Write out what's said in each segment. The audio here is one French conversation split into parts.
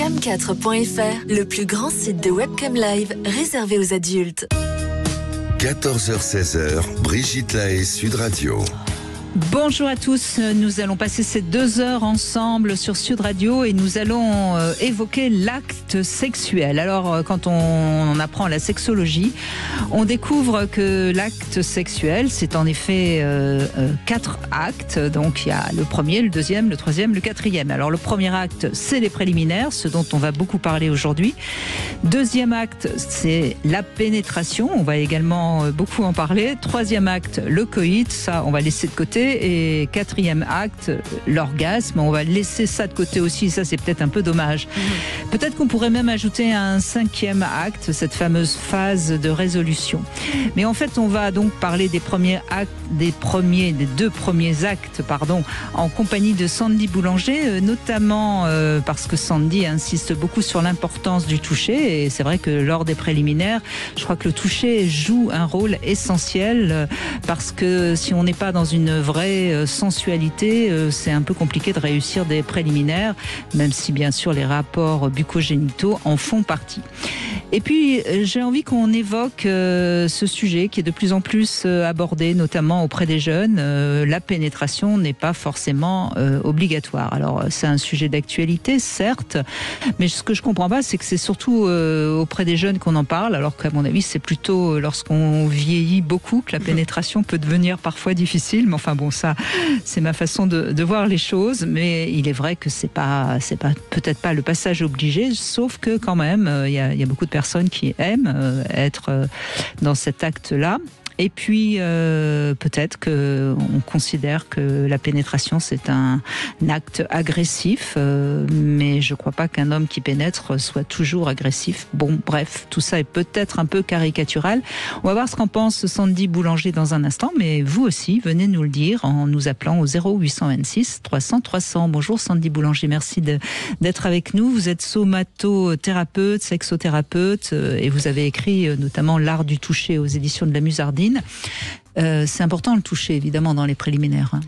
Cam4.fr, le plus grand site de webcam live réservé aux adultes. 14h-16h, Brigitte Lahaie, Sud Radio. Bonjour à tous, nous allons passer ces 2 heures ensemble sur Sud Radio et nous allons évoquer l'acte sexuel. Alors quand on apprend la sexologie, on découvre que l'acte sexuel, c'est en effet 4 actes. Donc il y a le premier, le deuxième, le troisième, le quatrième. Alors le premier acte, c'est les préliminaires, ce dont on va beaucoup parler aujourd'hui. Deuxième acte, c'est la pénétration, on va également beaucoup en parler. Troisième acte, le coït, ça on va laisser de côté. Et quatrième acte, l'orgasme. On va laisser ça de côté aussi. Ça, c'est peut-être un peu dommage. Peut-être qu'on pourrait même ajouter un 5e acte, cette fameuse phase de résolution. Mais en fait, on va donc parler des premiers actes, des 2 premiers actes, en compagnie de Sandy Boulanger, notamment parce que Sandy insiste beaucoup sur l'importance du toucher. Et c'est vrai que lors des préliminaires, je crois que le toucher joue un rôle essentiel parce que si on n'est pas dans une vraie sensualité, c'est un peu compliqué de réussir des préliminaires, même si bien sûr les rapports bucco-génitaux en font partie. Et puis j'ai envie qu'on évoque ce sujet qui est de plus en plus abordé, notamment auprès des jeunes. La pénétration n'est pas forcément obligatoire. Alors c'est un sujet d'actualité, certes, mais ce que je comprends pas, c'est que c'est surtout auprès des jeunes qu'on en parle, alors qu'à mon avis c'est plutôt lorsqu'on vieillit beaucoup que la pénétration peut devenir parfois difficile. Mais enfin bon, ça c'est ma façon de voir les choses, mais il est vrai que c'est pas peut-être pas le passage obligé, sauf que quand même il y a beaucoup de personnes qui aiment être dans cet acte-là. Et puis, peut-être qu'on considère que la pénétration, c'est un acte agressif, mais je ne crois pas qu'un homme qui pénètre soit toujours agressif. Bon, bref, tout ça est peut-être un peu caricatural. On va voir ce qu'en pense Sandy Boulanger dans un instant, mais vous aussi, venez nous le dire en nous appelant au 0826 300 300. Bonjour Sandy Boulanger, merci d'être avec nous. Vous êtes somatothérapeute, sexothérapeute, et vous avez écrit notamment L'art du toucher aux éditions de la Musardine. C'est important le toucher, évidemment, dans les préliminaires.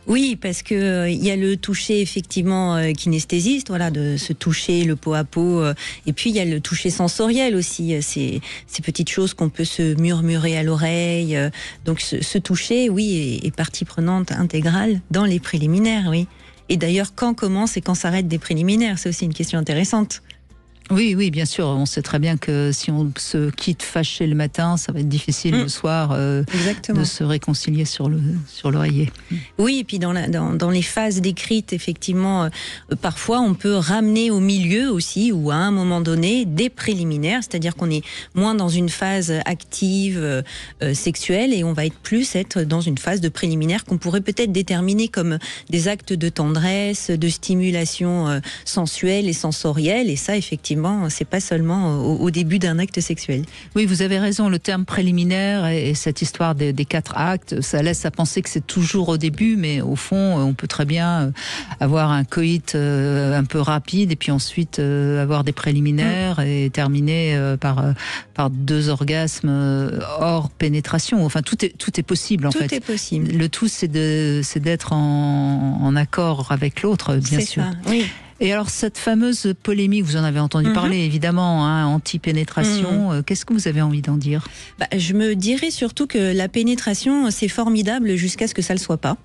Oui, parce que il y a le toucher effectivement kinesthésiste, voilà, de se toucher le peau à peau, et puis il y a le toucher sensoriel aussi, ces petites choses qu'on peut se murmurer à l'oreille. Donc ce toucher, oui, est partie prenante intégrale dans les préliminaires, oui. Et d'ailleurs, quand commence et quand s'arrête des préliminaires, c'est aussi une question intéressante. Oui, bien sûr. On sait très bien que si on se quitte fâché le matin, ça va être difficile le soir de se réconcilier sur l'oreiller. Oui, et puis dans les phases décrites, effectivement, parfois on peut ramener au milieu aussi, ou à un moment donné, des préliminaires, c'est-à-dire qu'on est moins dans une phase active sexuelle et on va être dans une phase de préliminaire qu'on pourrait peut-être déterminer comme des actes de tendresse, de stimulation sensuelle et sensorielle, et ça, effectivement, c'est pas seulement au début d'un acte sexuel. Oui, vous avez raison, le terme préliminaire et cette histoire des 4 actes, ça laisse à penser que c'est toujours au début, mais au fond, on peut très bien avoir un coït un peu rapide et puis ensuite avoir des préliminaires et terminer par 2 orgasmes hors pénétration. Enfin, tout est possible en fait. Tout est possible. Le tout, c'est d'être en accord avec l'autre, bien sûr. C'est ça, oui. Et alors, cette fameuse polémique, vous en avez entendu parler, évidemment, anti-pénétration, qu'est-ce que vous avez envie d'en dire ? Je me dirais surtout que la pénétration, c'est formidable jusqu'à ce que ça ne le soit pas.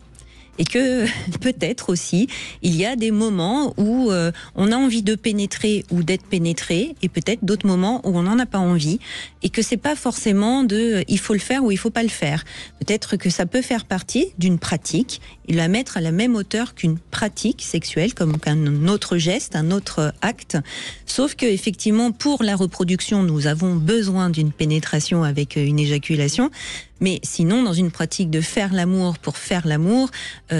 Et que peut-être aussi, il y a des moments où on a envie de pénétrer ou d'être pénétré, et peut-être d'autres moments où on n'en a pas envie, et que c'est pas forcément il faut le faire ou il faut pas le faire. Peut-être que ça peut faire partie d'une pratique et la mettre à la même hauteur qu'une pratique sexuelle, comme un autre geste, un autre acte. Sauf que effectivement, pour la reproduction, nous avons besoin d'une pénétration avec une éjaculation. Mais sinon, dans une pratique de faire l'amour pour faire l'amour,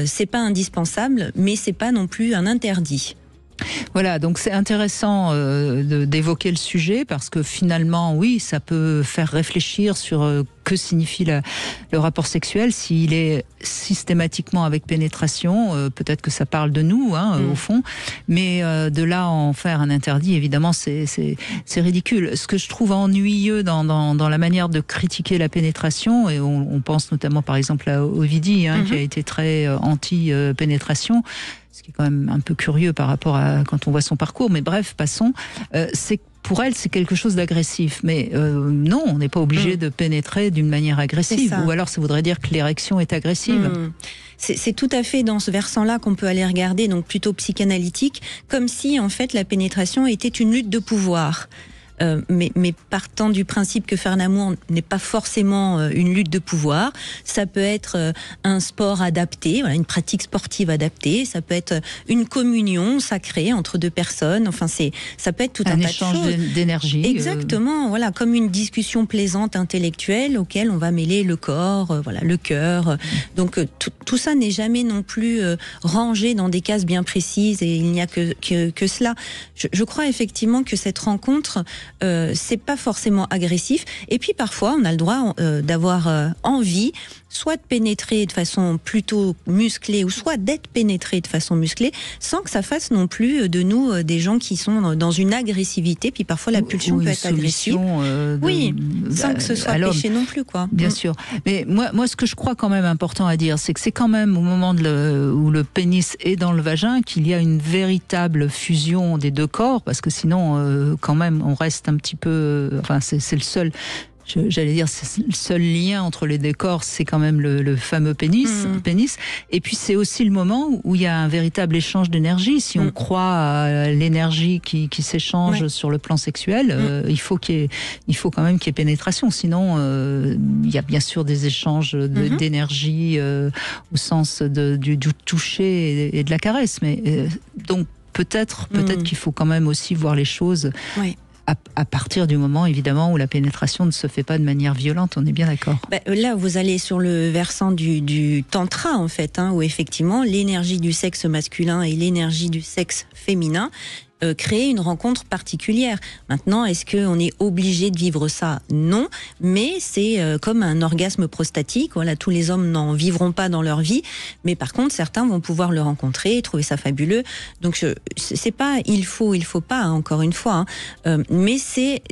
c'est pas indispensable, mais c'est pas non plus un interdit. Voilà, donc c'est intéressant d'évoquer le sujet parce que finalement, oui, ça peut faire réfléchir sur que signifie le rapport sexuel. S'il est systématiquement avec pénétration, peut-être que ça parle de nous, au fond, mais de là à en faire un interdit, évidemment, c'est ridicule. Ce que je trouve ennuyeux dans la manière de critiquer la pénétration, et on pense notamment par exemple à Ovidie, qui a été très anti-pénétration, ce qui est quand même un peu curieux par rapport à quand on voit son parcours, mais bref, passons, pour elle, c'est quelque chose d'agressif. Mais non, on n'est pas obligé de pénétrer d'une manière agressive. Ou alors, ça voudrait dire que l'érection est agressive. C'est tout à fait dans ce versant-là qu'on peut aller regarder, donc plutôt psychanalytique, comme si, en fait, la pénétration était une lutte de pouvoir. Mais partant du principe que faire l'amour n'est pas forcément une lutte de pouvoir, ça peut être un sport adapté, voilà, une pratique sportive adaptée, ça peut être une communion sacrée entre deux personnes, enfin ça peut être tout un tas de choses. Un échange d'énergie. Exactement, voilà, comme une discussion plaisante intellectuelle auquel on va mêler le corps, voilà, le cœur. Donc tout ça n'est jamais non plus rangé dans des cases bien précises et il n'y a que cela. Je crois effectivement que cette rencontre c'est pas forcément agressif. Et puis parfois, on a le droit d'avoir envie, soit de pénétrer de façon plutôt musclée, ou soit d'être pénétré de façon musclée, sans que ça fasse non plus de nous des gens qui sont dans une agressivité. Puis parfois, la pulsion peut être agressive. Oui, sans que ce soit péché non plus, quoi. Bien sûr. Mais moi, ce que je crois quand même important à dire, c'est que c'est quand même au moment où le pénis est dans le vagin qu'il y a une véritable fusion des deux corps, parce que sinon, quand même, on reste un petit peu... Enfin, c'est le seul... J'allais dire, c'est le seul lien entre les deux corps, c'est quand même le fameux pénis. Et puis c'est aussi le moment où il y a un véritable échange d'énergie. Si on croit à l'énergie qui s'échange sur le plan sexuel, il faut quand même qu'il y ait pénétration. Sinon, il y a bien sûr des échanges d'énergie au sens du toucher et de la caresse. Mais donc peut-être qu'il faut quand même aussi voir les choses. Oui. À partir du moment, évidemment, où la pénétration ne se fait pas de manière violente, on est bien d'accord. Là, vous allez sur le versant du tantra, en fait, où effectivement, l'énergie du sexe masculin et l'énergie du sexe féminin créer une rencontre particulière. Maintenant, est-ce qu'on est obligé de vivre ça? Non, mais c'est comme un orgasme prostatique. Voilà, tous les hommes n'en vivront pas dans leur vie, mais par contre, certains vont pouvoir le rencontrer, trouver ça fabuleux. Donc, c'est pas il faut pas, encore une fois, mais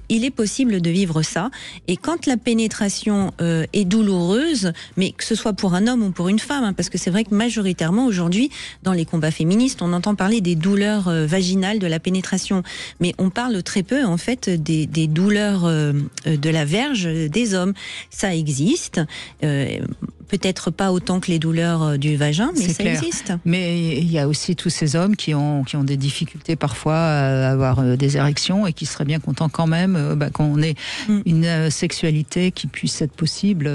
il est possible de vivre ça. Et quand la pénétration est douloureuse, mais que ce soit pour un homme ou pour une femme, parce que c'est vrai que majoritairement aujourd'hui, dans les combats féministes, on entend parler des douleurs vaginales de la pénétration, mais on parle très peu en fait des douleurs de la verge des hommes. Ça existe, peut-être pas autant que les douleurs du vagin, mais ça existe. Mais il y a aussi tous ces hommes qui ont des difficultés parfois à avoir des érections et qui seraient bien contents quand même qu'on ait une sexualité qui puisse être possible.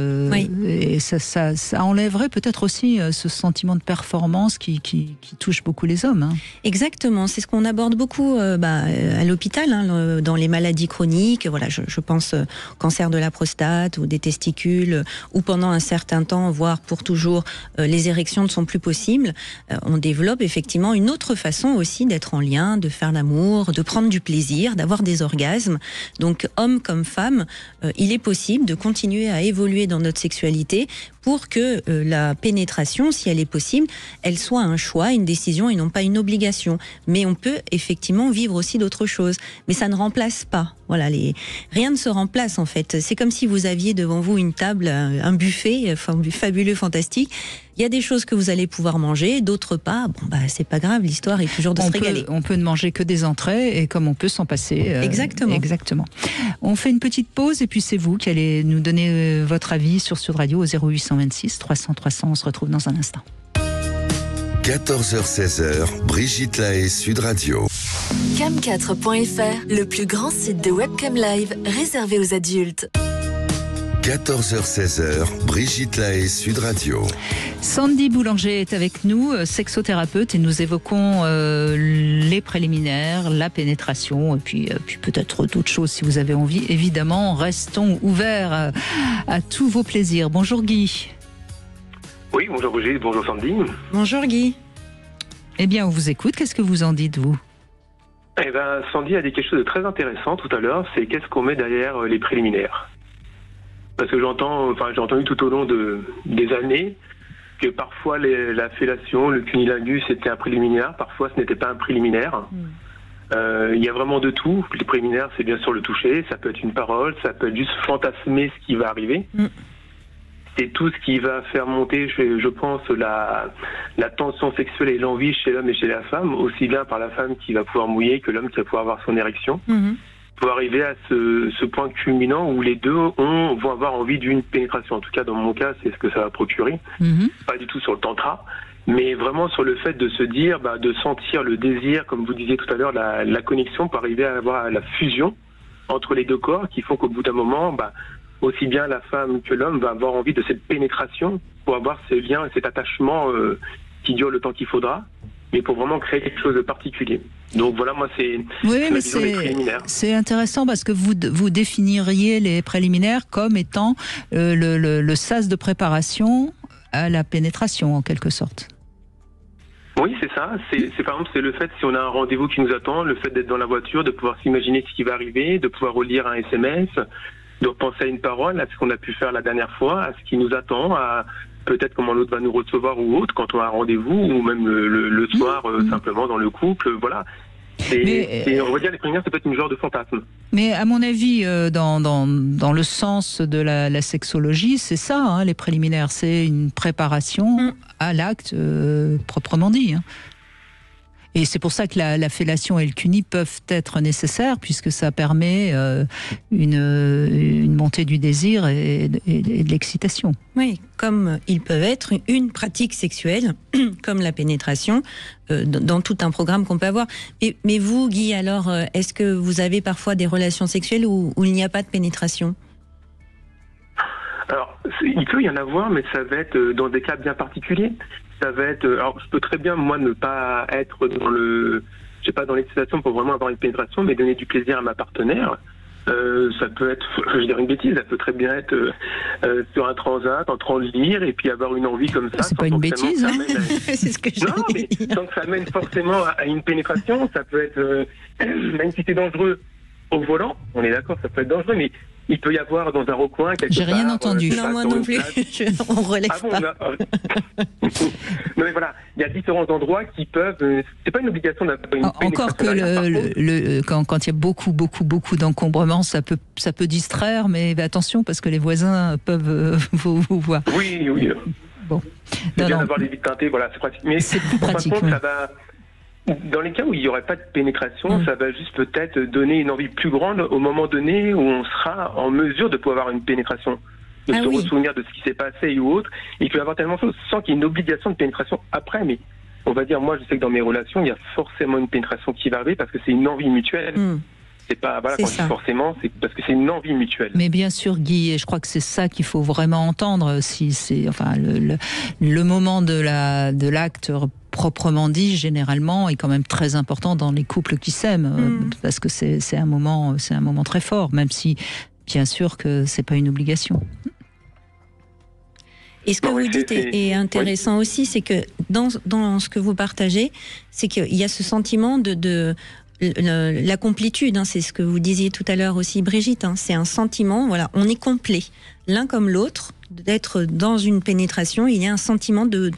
Et ça enlèverait peut-être aussi ce sentiment de performance qui touche beaucoup les hommes. Exactement, c'est ce qu'on aborde beaucoup à l'hôpital, dans les maladies chroniques. Voilà, je pense cancer de la prostate ou des testicules, ou pendant un certain temps, voire pour toujours, les érections ne sont plus possibles. On développe effectivement une autre façon aussi d'être en lien, de faire l'amour, de prendre du plaisir, d'avoir des orgasmes. Donc, homme comme femme, il est possible de continuer à évoluer dans notre sexualité pour que la pénétration, si elle est possible, elle soit un choix, une décision et non pas une obligation. Mais on peut effectivement vivre aussi d'autres choses. Mais ça ne remplace pas. Voilà, rien ne se remplace en fait. C'est comme si vous aviez devant vous une table, un buffet, fabuleux, fantastique. Il y a des choses que vous allez pouvoir manger, d'autres pas. C'est pas grave, l'histoire est toujours de se régaler. On peut ne manger que des entrées et comme on peut s'en passer. Exactement. On fait une petite pause et puis c'est vous qui allez nous donner votre avis sur Sud Radio au 0826 300 300. On se retrouve dans un instant. 14h-16h, Brigitte Lahaie, Sud Radio. Cam4.fr, le plus grand site de webcam live réservé aux adultes. 14h-16h, Brigitte Lahaie, Sud Radio. Sandy Boulanger est avec nous, sexothérapeute, et nous évoquons les préliminaires, la pénétration, et puis peut-être d'autres choses si vous avez envie. Évidemment, restons ouverts à tous vos plaisirs. Bonjour Guy. Oui, bonjour Brigitte, bonjour Sandy. Bonjour Guy. Eh bien, on vous écoute, qu'est-ce que vous en dites, vous? Sandy a dit quelque chose de très intéressant tout à l'heure, c'est qu'est-ce qu'on met derrière les préliminaires. Parce que j'ai entendu tout au long des années que parfois la fellation, le cunnilingus était un préliminaire, parfois ce n'était pas un préliminaire. Il y a vraiment de tout. Les préliminaires, c'est bien sûr le toucher, ça peut être une parole, ça peut être juste fantasmer ce qui va arriver. c'est tout ce qui va faire monter, je pense, la tension sexuelle et l'envie chez l'homme et chez la femme, aussi bien par la femme qui va pouvoir mouiller que l'homme qui va pouvoir avoir son érection, pour arriver à ce point culminant où les deux vont avoir envie d'une pénétration. En tout cas, dans mon cas, c'est ce que ça va procurer. Pas du tout sur le tantra, mais vraiment sur le fait de se dire, de sentir le désir, comme vous disiez tout à l'heure, la connexion pour arriver à avoir la fusion entre les deux corps qui font qu'au bout d'un moment, aussi bien la femme que l'homme va avoir envie de cette pénétration pour avoir ce lien et cet attachement qui dure le temps qu'il faudra, mais pour vraiment créer quelque chose de particulier. Donc voilà, moi c'est la vision des préliminaires. C'est intéressant parce que vous définiriez les préliminaires comme étant le sas de préparation à la pénétration en quelque sorte. Oui, c'est ça. C'est par exemple, c'est le fait, si on a un rendez-vous qui nous attend, le fait d'être dans la voiture, de pouvoir s'imaginer ce qui va arriver, de pouvoir relire un SMS, de repenser à une parole, à ce qu'on a pu faire la dernière fois, à ce qui nous attend, à peut-être comment l'autre va nous recevoir ou autre quand on a un rendez-vous, ou même le soir, simplement dans le couple, voilà. On va dire les préliminaires, ça peut être une genre de fantasme. Mais à mon avis, dans le sens de la sexologie, c'est ça, les préliminaires, c'est une préparation à l'acte proprement dit. Et c'est pour ça que la fellation et le cuni peuvent être nécessaires, puisque ça permet une montée du désir et de l'excitation. Oui, comme ils peuvent être une pratique sexuelle, comme la pénétration, dans tout un programme qu'on peut avoir. Mais vous, Guy, alors, est-ce que vous avez parfois des relations sexuelles où il n'y a pas de pénétration ? Alors, il peut y en avoir, mais ça va être dans des cas bien particuliers. Ça va être. Alors, je peux très bien, moi, ne pas être dans l'excitation pour vraiment avoir une pénétration, mais donner du plaisir à ma partenaire. Ça peut être, je dirais une bêtise, ça peut très bien être sur un transat, en train de lire, et puis avoir une envie comme ça. C'est pas une bêtise, c'est ce que je mais sans que ça mène forcément à une pénétration, ça peut être, même si c'est dangereux au volant, on est d'accord, ça peut être dangereux, mais il peut y avoir dans un recoin quelque part. J'ai rien entendu. Non, moi non plus. On relève pas. Non, mais voilà, il y a différents endroits qui peuvent. C'est pas une obligation d'avoir une pénétration. Encore que quand il y a beaucoup d'encombrement, ça peut distraire, mais attention parce que les voisins peuvent vous voir. Oui. Bon. C'est bien d'avoir les vitres teintées, voilà, c'est pratique. Mais c'est plus pratique. Par contre, ça va. Dans les cas où il n'y aurait pas de pénétration, ça va juste peut-être donner une envie plus grande au moment donné où on sera en mesure de pouvoir avoir une pénétration, de se ressouvenir de ce qui s'est passé ou autre. Il peut y avoir tellement de choses sans qu'il y ait une obligation de pénétration après, mais on va dire, moi je sais que dans mes relations, il y a forcément une pénétration qui va arriver parce que c'est une envie mutuelle. C'est pas, voilà, quand je dis forcément, c'est parce que c'est une envie mutuelle. Mais bien sûr, Guy, et je crois que c'est ça qu'il faut vraiment entendre. Si c'est, enfin, le moment de l'acte proprement dit, généralement, est quand même très important dans les couples qui s'aiment, parce que c'est un moment très fort, même si, bien sûr, que c'est pas une obligation. Et ce que vous dites est intéressant aussi, c'est que dans ce que vous partagez, c'est qu'il y a ce sentiment de la complétude, c'est ce que vous disiez tout à l'heure aussi, Brigitte. C'est un sentiment, voilà, on est complet, l'un comme l'autre, d'être dans une pénétration. Il y a un sentiment de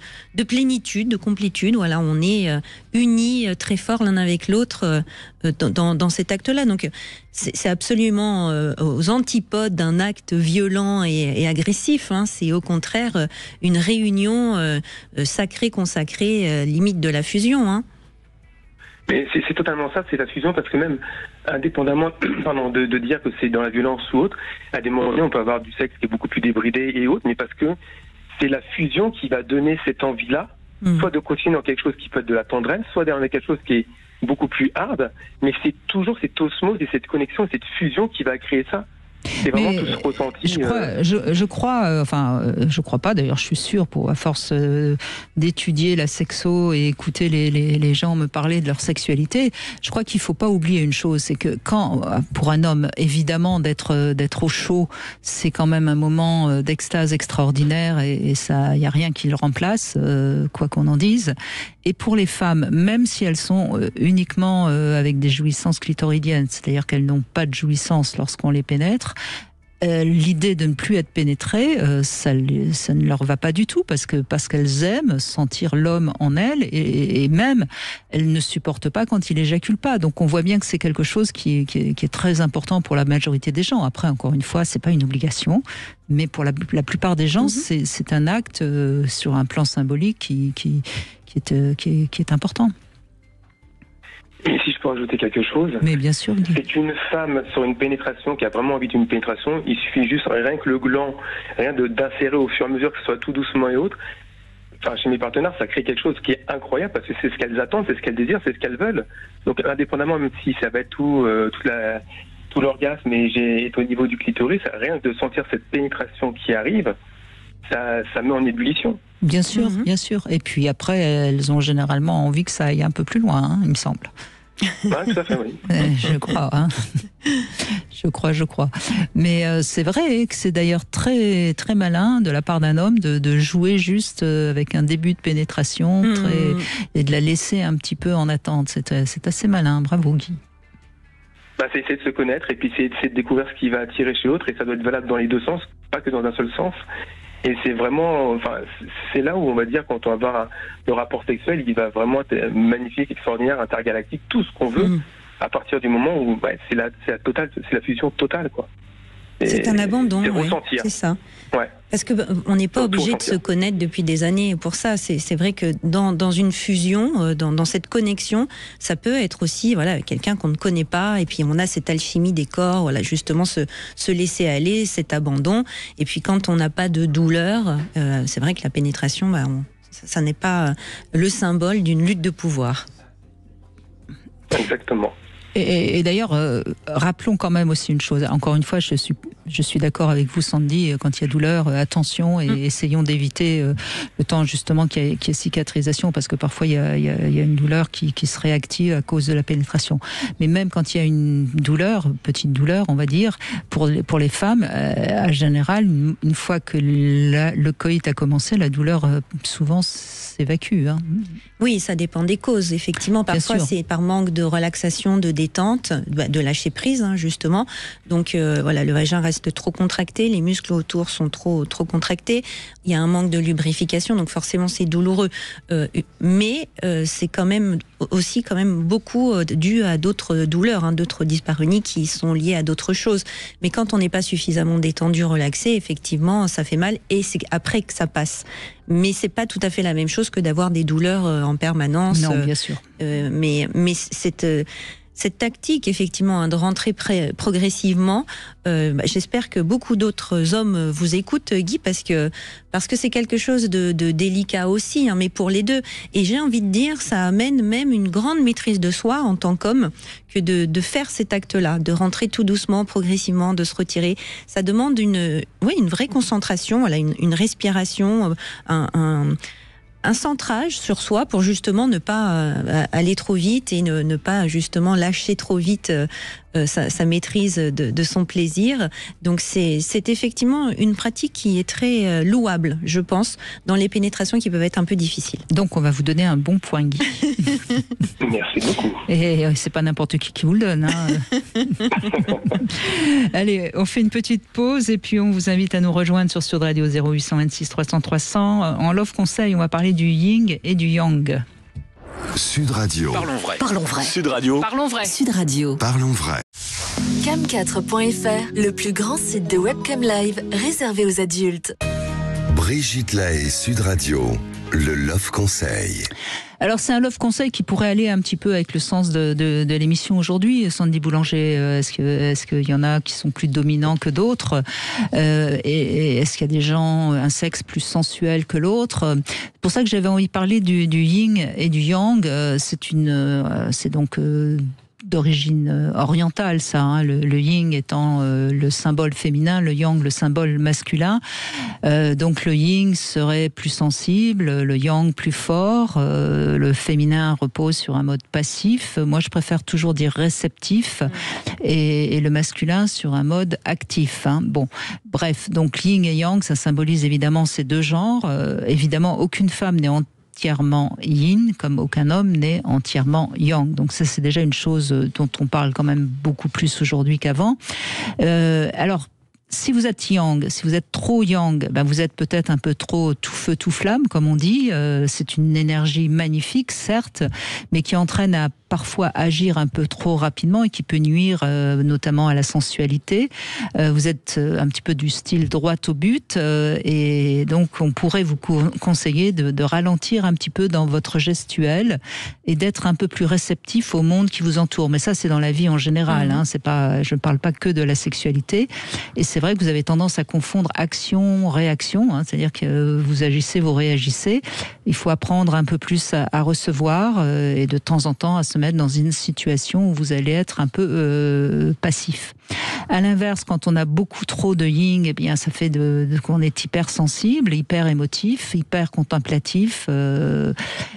plénitude, de complétude. Voilà, on est unis très fort l'un avec l'autre dans cet acte-là. Donc, c'est absolument aux antipodes d'un acte violent et agressif. C'est au contraire une réunion sacrée, consacrée, limite de la fusion. Mais c'est totalement ça, c'est la fusion, parce que même indépendamment de dire que c'est dans la violence ou autre, à des moments on peut avoir du sexe qui est beaucoup plus débridé et autres, mais parce que c'est la fusion qui va donner cette envie-là, soit de continuer dans quelque chose qui peut être de la tendresse, soit dans quelque chose qui est beaucoup plus hard, mais c'est toujours cette osmose et cette connexion et cette fusion qui va créer ça. C'est vraiment tout ce ressenti. Je crois pas, d'ailleurs je suis sûre, à force d'étudier la sexo et écouter les gens me parler de leur sexualité, je crois qu'il faut pas oublier une chose, c'est que pour un homme, évidemment, d'être au chaud, c'est quand même un moment d'extase extraordinaire et ça, il y a rien qui le remplace, quoi qu'on en dise. Et pour les femmes, même si elles sont uniquement avec des jouissances clitoridiennes, c'est-à-dire qu'elles n'ont pas de jouissance lorsqu'on les pénètre, l'idée de ne plus être pénétrée, ça ne leur va pas du tout, parce qu'elles aiment sentir l'homme en elles, et même elles ne supportent pas quand il éjacule pas. Donc on voit bien que c'est quelque chose qui est très important pour la majorité des gens. Après, encore une fois, c'est pas une obligation, mais pour la plupart des gens, c'est un acte sur un plan symbolique qui est important. Et si je peux rajouter quelque chose, mais bien sûr, c'est qu'une femme sur une pénétration qui a vraiment envie d'une pénétration, il suffit juste rien que le gland, rien d'insérer au fur et à mesure que ce soit tout doucement et autres. Enfin, chez mes partenaires, ça crée quelque chose qui est incroyable parce que c'est ce qu'elles attendent, c'est ce qu'elles désirent, c'est ce qu'elles veulent. Donc, indépendamment, même si ça va être tout l'orgasme et au niveau du clitoris, rien que de sentir cette pénétration qui arrive, ça met en ébullition. Bien sûr, bien sûr. Et puis après, elles ont généralement envie que ça aille un peu plus loin, hein, il me semble. Ouais, tout à fait, oui. Je crois, hein. Je crois. Mais c'est vrai que c'est d'ailleurs très, très malin de la part d'un homme de jouer juste avec un début de pénétration et de la laisser un petit peu en attente. C'est assez malin. Bravo, Guy. C'est essayer de se connaître et puis c'est essayer de découvrir ce qui va attirer chez l'autre, et ça doit être valable dans les deux sens, pas que dans un seul sens. Et c'est vraiment, c'est là où on va dire, quand on va avoir le rapport sexuel, il va vraiment être magnifique, extraordinaire, intergalactique, tout ce qu'on veut, à partir du moment où c'est la fusion totale, quoi. C'est un abandon, ressentir. C'est ça. Ouais. Parce que on n'est pas obligé de se connaître depuis des années. Pour ça, c'est vrai que dans une fusion, dans cette connexion, ça peut être aussi quelqu'un qu'on ne connaît pas, et puis on a cette alchimie des corps, justement se laisser aller, cet abandon. Et puis quand on n'a pas de douleur, c'est vrai que la pénétration, ça n'est pas le symbole d'une lutte de pouvoir. Exactement. Et d'ailleurs, rappelons quand même aussi une chose. Encore une fois, je suis d'accord avec vous, Sandy. Quand il y a douleur, attention, et essayons d'éviter le temps justement qu'il y ait cicatrisation, parce que parfois il y a une douleur qui se réactive à cause de la pénétration. Mais même quand il y a une douleur, petite douleur, on va dire, pour les femmes, en général, une fois que le coït a commencé, la douleur souvent s'évacue. Hein. Oui, ça dépend des causes. Effectivement, parfois c'est par manque de relaxation, de détente, de lâcher prise, justement. Donc le vagin reste trop contracté, les muscles autour sont trop contractés. Il y a un manque de lubrification, donc forcément c'est douloureux. Mais c'est quand même beaucoup dû à d'autres douleurs, d'autres dyspareunies qui sont liées à d'autres choses. Mais quand on n'est pas suffisamment détendu, relaxé, effectivement, ça fait mal, et c'est après que ça passe. Mais c'est pas tout à fait la même chose que d'avoir des douleurs en permanence. Non, bien sûr. Mais cette tactique, effectivement, de rentrer progressivement, j'espère que beaucoup d'autres hommes vous écoutent, Guy, parce que c'est quelque chose de délicat aussi, mais pour les deux. Et j'ai envie de dire, ça amène même une grande maîtrise de soi en tant qu'homme, que de faire cet acte-là, de rentrer tout doucement, progressivement, de se retirer. Ça demande une vraie concentration, une respiration, un centrage sur soi pour justement ne pas aller trop vite et ne pas justement lâcher trop vite sa maîtrise de son plaisir. Donc c'est effectivement une pratique qui est très louable, je pense, dans les pénétrations qui peuvent être un peu difficiles. Donc on va vous donner un bon point, Guy. Merci beaucoup. Et c'est pas n'importe qui vous le donne. Allez, on fait une petite pause et puis on vous invite à nous rejoindre sur Sud Radio 0826 300 300. En Love Conseil, on va parler du yin et du yang. Sud Radio. Parlons vrai. Parlons vrai. Sud Radio. Parlons vrai. Sud Radio. Parlons vrai. Cam4.fr, le plus grand site de webcam live réservé aux adultes. Brigitte Lahaie, Sud Radio, le Love Conseil. Alors c'est un Love Conseil qui pourrait aller un petit peu avec le sens de l'émission aujourd'hui. Sandy Boulanger, est-ce qu'il y en a qui sont plus dominants que d'autres, et est-ce qu'il y a des gens, un sexe plus sensuel que l'autre? C'est pour ça que j'avais envie de parler du yin et du yang. C'est donc d'origine orientale, ça, le yin étant le symbole féminin, le yang le symbole masculin. Donc le yin serait plus sensible, le yang plus fort, le féminin repose sur un mode passif. Moi, je préfère toujours dire réceptif, et le masculin sur un mode actif. Bon, bref, donc yin et yang, ça symbolise évidemment ces deux genres. Évidemment, aucune femme n'est entièrement yin, comme aucun homme n'est entièrement yang. Donc ça, c'est déjà une chose dont on parle quand même beaucoup plus aujourd'hui qu'avant. Alors, si vous êtes yang, si vous êtes trop yang, ben vous êtes peut-être un peu trop tout feu, tout flamme, comme on dit. C'est une énergie magnifique, certes, mais qui entraîne à parfois agir un peu trop rapidement et qui peut nuire notamment à la sensualité. Vous êtes un petit peu du style droit au but et donc on pourrait vous conseiller de ralentir un petit peu dans votre gestuelle et d'être un peu plus réceptif au monde qui vous entoure. Mais ça, c'est dans la vie en général. Hein, c'est pas, je ne parle pas que de la sexualité. Et c'est vrai que vous avez tendance à confondre action, réaction. Hein, c'est-à-dire que vous agissez, vous réagissez. Il faut apprendre un peu plus à recevoir et de temps en temps à se mettre dans une situation où vous allez être un peu passif. À l'inverse, quand on a beaucoup trop de yin, eh bien, ça fait qu'on est hyper sensible, hyper émotif, hyper contemplatif,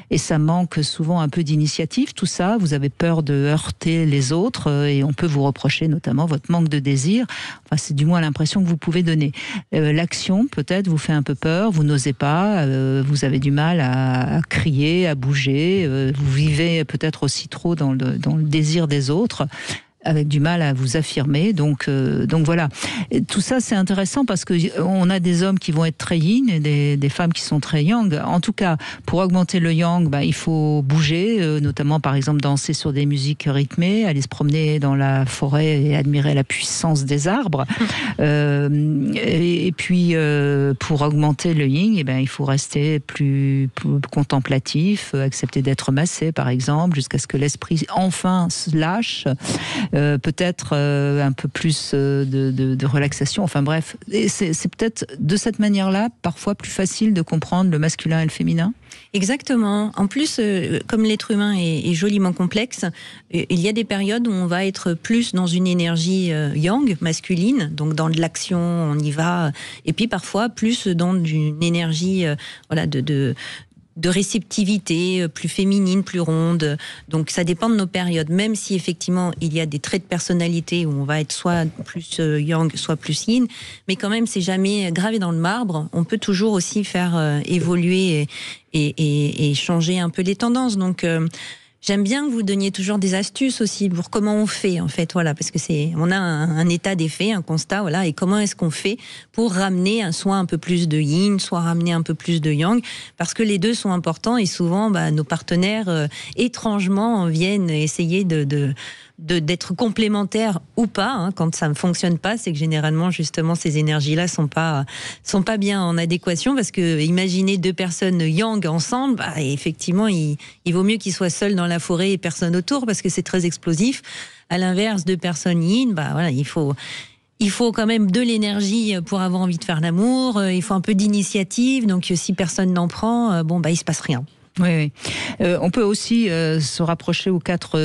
et ça manque souvent un peu d'initiative. Tout ça, vous avez peur de heurter les autres, et on peut vous reprocher notamment votre manque de désir. Enfin, c'est du moins l'impression que vous pouvez donner. L'action, peut-être, vous fait un peu peur, vous n'osez pas, vous avez du mal à crier, à bouger, vous vivez peut-être aussi trop dans le désir des autres, avec du mal à vous affirmer. Donc voilà. Et tout ça, c'est intéressant parce que on a des hommes qui vont être très yin et des femmes qui sont très yang. En tout cas, pour augmenter le yang, il faut bouger, notamment par exemple danser sur des musiques rythmées, aller se promener dans la forêt et admirer la puissance des arbres. Et puis, pour augmenter le yin, il faut rester plus contemplatif, accepter d'être massé, par exemple, jusqu'à ce que l'esprit enfin se lâche. Peut-être un peu plus de relaxation. Enfin bref, c'est peut-être de cette manière-là parfois plus facile de comprendre le masculin et le féminin. Exactement. En plus, comme l'être humain est joliment complexe, il y a des périodes où on va être plus dans une énergie yang, masculine, donc dans de l'action, on y va, et puis parfois plus dans une énergie de réceptivité, plus féminine, plus ronde. Donc ça dépend de nos périodes, même si effectivement il y a des traits de personnalité où on va être soit plus yang, soit plus yin, mais quand même c'est jamais gravé dans le marbre. On peut toujours aussi faire évoluer et changer un peu les tendances. Donc j'aime bien que vous donniez toujours des astuces aussi pour comment on fait, en fait, voilà, parce que on a un état des faits, un constat, voilà, et comment est-ce qu'on fait pour ramener soit un peu plus de yin, soit ramener un peu plus de yang, parce que les deux sont importants et souvent, nos partenaires, étrangement, viennent essayer d'être complémentaires ou pas, hein. Quand ça ne fonctionne pas, c'est que généralement justement ces énergies-là sont pas bien en adéquation, parce que imaginez deux personnes yang ensemble, effectivement il vaut mieux qu'ils soient seuls dans la forêt et personne autour, parce que c'est très explosif. À l'inverse, deux personnes yin, voilà, il faut quand même de l'énergie pour avoir envie de faire l'amour, il faut un peu d'initiative, donc si personne n'en prend, il se passe rien. Oui. On peut aussi se rapprocher aux quatre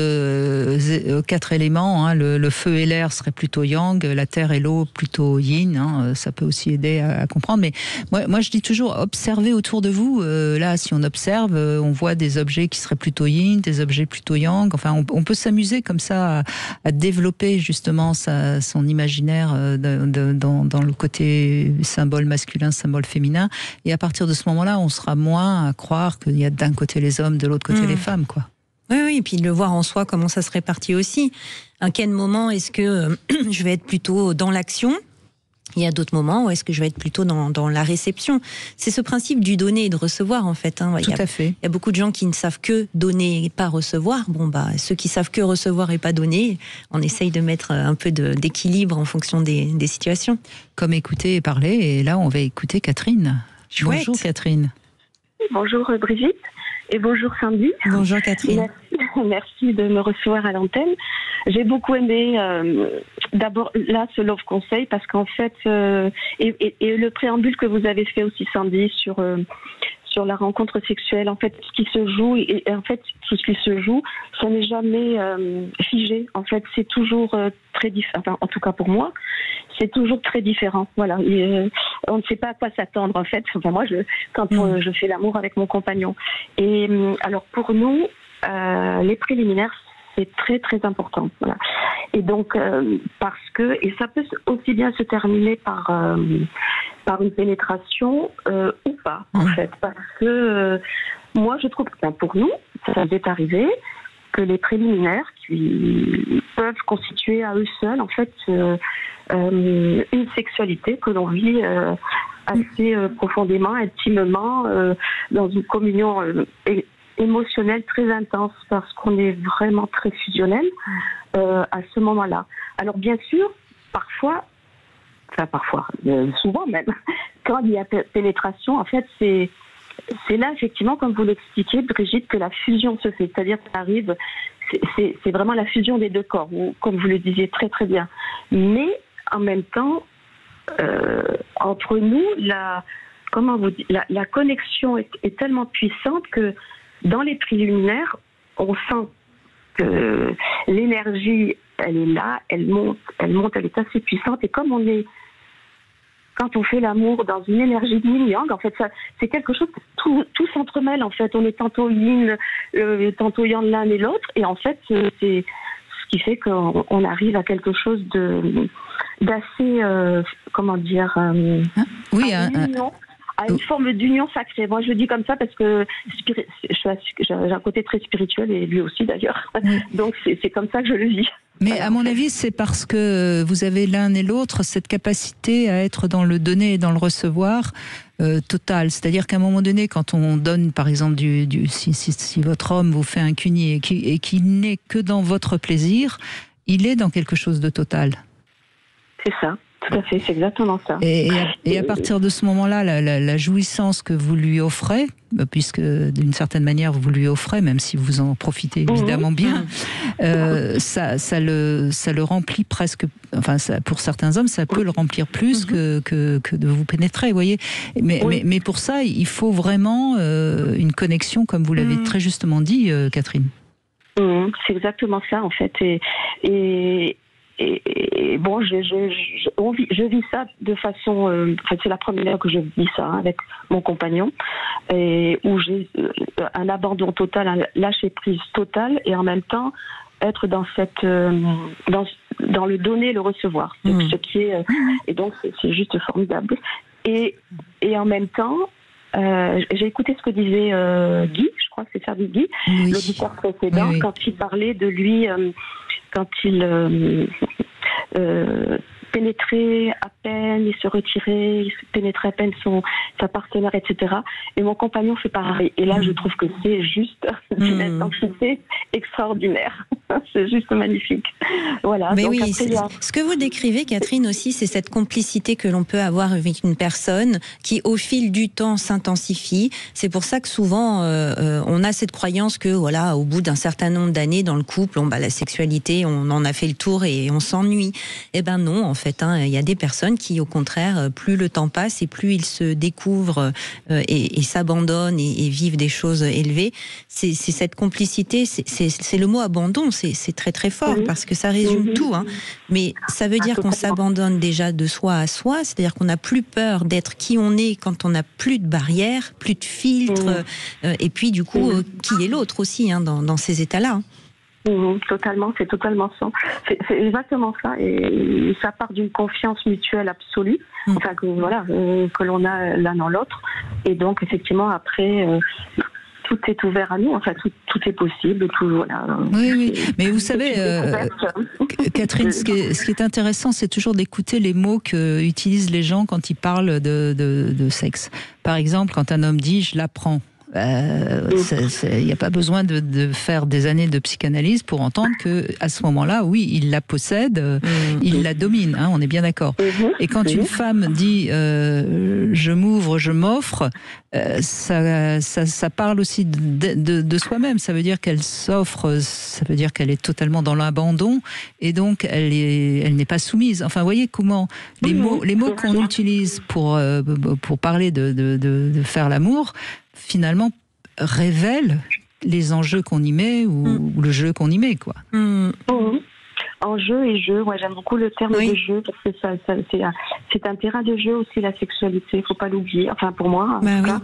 éléments. Hein. Le feu et l'air serait plutôt yang, la terre et l'eau plutôt yin. Hein. Ça peut aussi aider à comprendre. Mais moi, je dis toujours, observez autour de vous. Là, si on observe, on voit des objets qui seraient plutôt yin, des objets plutôt yang. Enfin, on peut s'amuser comme ça à développer justement son imaginaire dans le côté symbole masculin, symbole féminin. Et à partir de ce moment-là, on sera moins à croire qu'il y a d'un côté les hommes, de l'autre côté les femmes, quoi. Oui, et puis de le voir en soi, comment ça se répartit aussi. À quel moment est-ce que je vais être plutôt dans l'action ? Il y a d'autres moments où est-ce que je vais être plutôt dans la réception. C'est ce principe du donner et de recevoir, en fait. Hein. Tout à fait. Il y a beaucoup de gens qui ne savent que donner et pas recevoir. Ceux qui savent que recevoir et pas donner, on essaye de mettre un peu d'équilibre en fonction des situations. Comme écouter et parler, et là on va écouter Catherine. Chouette. Bonjour Catherine. Bonjour Brigitte et bonjour Sandy. Bonjour Catherine. Merci de me recevoir à l'antenne. J'ai beaucoup aimé d'abord là ce Love Conseil parce qu'en fait et le préambule que vous avez fait aussi Sandy sur la rencontre sexuelle, en fait ce qui se joue et en fait tout ce qui se joue, ça n'est jamais figé. En fait c'est toujours très différent. Enfin, en tout cas pour moi, c'est toujours très différent. Voilà, on ne sait pas à quoi s'attendre en fait. Enfin moi quand je fais l'amour avec mon compagnon. Et alors pour nous les préliminaires c'est très très important. Voilà. Et donc parce que et ça peut aussi bien se terminer par une pénétration ou pas en fait, parce que moi je trouve que pour nous ça m'est arrivé que les préliminaires qui peuvent constituer à eux seuls, en fait, une sexualité que l'on vit assez profondément, intimement, dans une communion émotionnelle très intense, parce qu'on est vraiment très fusionnel à ce moment-là. Alors bien sûr, souvent même, quand il y a pénétration, en fait, c'est là, effectivement, comme vous l'expliquez, Brigitte, que la fusion se fait. C'est-à-dire que ça arrive, c'est vraiment la fusion des deux corps, comme vous le disiez très très bien. Mais en même temps, entre nous, la connexion est tellement puissante que dans les préliminaires, on sent que l'énergie, elle est là, elle monte, elle est assez puissante. Et comme quand on fait l'amour dans une énergie de yin-yang, en fait, c'est quelque chose que tout s'entremêle, en fait. On est tantôt yin, tantôt yang l'un et l'autre. Et en fait, c'est ce qui fait qu'on arrive à quelque chose d'assez, à une forme d'union sacrée. Moi, je le dis comme ça parce que j'ai un côté très spirituel, et lui aussi d'ailleurs. Donc, c'est comme ça que je le vis. Mais à mon avis, c'est parce que vous avez l'un et l'autre cette capacité à être dans le donner et dans le recevoir total. C'est-à-dire qu'à un moment donné, quand on donne, par exemple, si votre homme vous fait un cuni et qu'il n'est que dans votre plaisir, il est dans quelque chose de total. C'est ça. Tout à fait, c'est exactement ça. Et à partir de ce moment-là, la jouissance que vous lui offrez, puisque d'une certaine manière vous lui offrez, même si vous en profitez évidemment bien, ça le remplit presque. Enfin, pour certains hommes, ça peut le remplir plus que de vous pénétrer, vous voyez. Mais pour ça, il faut vraiment une connexion, comme vous l'avez très justement dit, Catherine. C'est exactement ça, en fait. Et bon, je vis ça de façon. C'est la première fois que je vis ça avec mon compagnon, où j'ai un abandon total, un lâcher prise total, et en même temps être dans dans le donner, le recevoir. Ce qui est, et donc c'est juste formidable. Et en même temps, j'ai écouté ce que disait Guy, je crois que c'est ça, Guy, l'auditeur précédent, quand il parlait de lui. Quand il pénétrait à peine, il se retirait, il pénétrait à peine sa partenaire, etc. Et mon compagnon fait pareil. Et là, je trouve que c'est juste une intensité extraordinaire. C'est juste magnifique. Voilà. Mais donc, oui, après, ce que vous décrivez, Catherine, aussi, c'est cette complicité que l'on peut avoir avec une personne qui, au fil du temps, s'intensifie. C'est pour ça que souvent, on a cette croyance que, voilà, au bout d'un certain nombre d'années dans le couple, la sexualité, on en a fait le tour et on s'ennuie. Eh ben non, en fait, il y a des personnes qui, au contraire, plus le temps passe et plus ils se découvrent et s'abandonnent et vivent des choses élevées. C'est cette complicité, c'est le mot abandon, c'est très très fort parce que ça résume tout. Mais ça veut dire qu'on s'abandonne déjà de soi à soi, c'est-à-dire qu'on n'a plus peur d'être qui on est quand on n'a plus de barrières, plus de filtres, et puis du coup, qui est l'autre aussi dans ces états-là. Totalement, c'est totalement ça. C'est exactement ça, et ça part d'une confiance mutuelle absolue, enfin que l'on a l'un dans l'autre, et donc effectivement après tout est ouvert à nous, enfin tout est possible, tout voilà. Oui, mais vous savez, Catherine, ce qui est intéressant, c'est toujours d'écouter les mots que utilisent les gens quand ils parlent de sexe. Par exemple, quand un homme dit « je l'apprends ». Il n'y a pas besoin de faire des années de psychanalyse pour entendre que à ce moment-là, oui, il la possède, il la domine, on est bien d'accord. Et quand une femme dit je m'ouvre, je m'offre, ça parle aussi de soi-même. Ça veut dire qu'elle s'offre, ça veut dire qu'elle est totalement dans l'abandon, et donc elle n'est pas soumise. Enfin, vous voyez comment les mots qu'on utilise pour parler de faire l'amour, finalement, révèle les enjeux qu'on y met ou le jeu qu'on y met, quoi. Enjeu et jeu, j'aime beaucoup le terme de jeu, parce que c'est un terrain de jeu aussi, la sexualité, il ne faut pas l'oublier, enfin pour moi, en tout cas.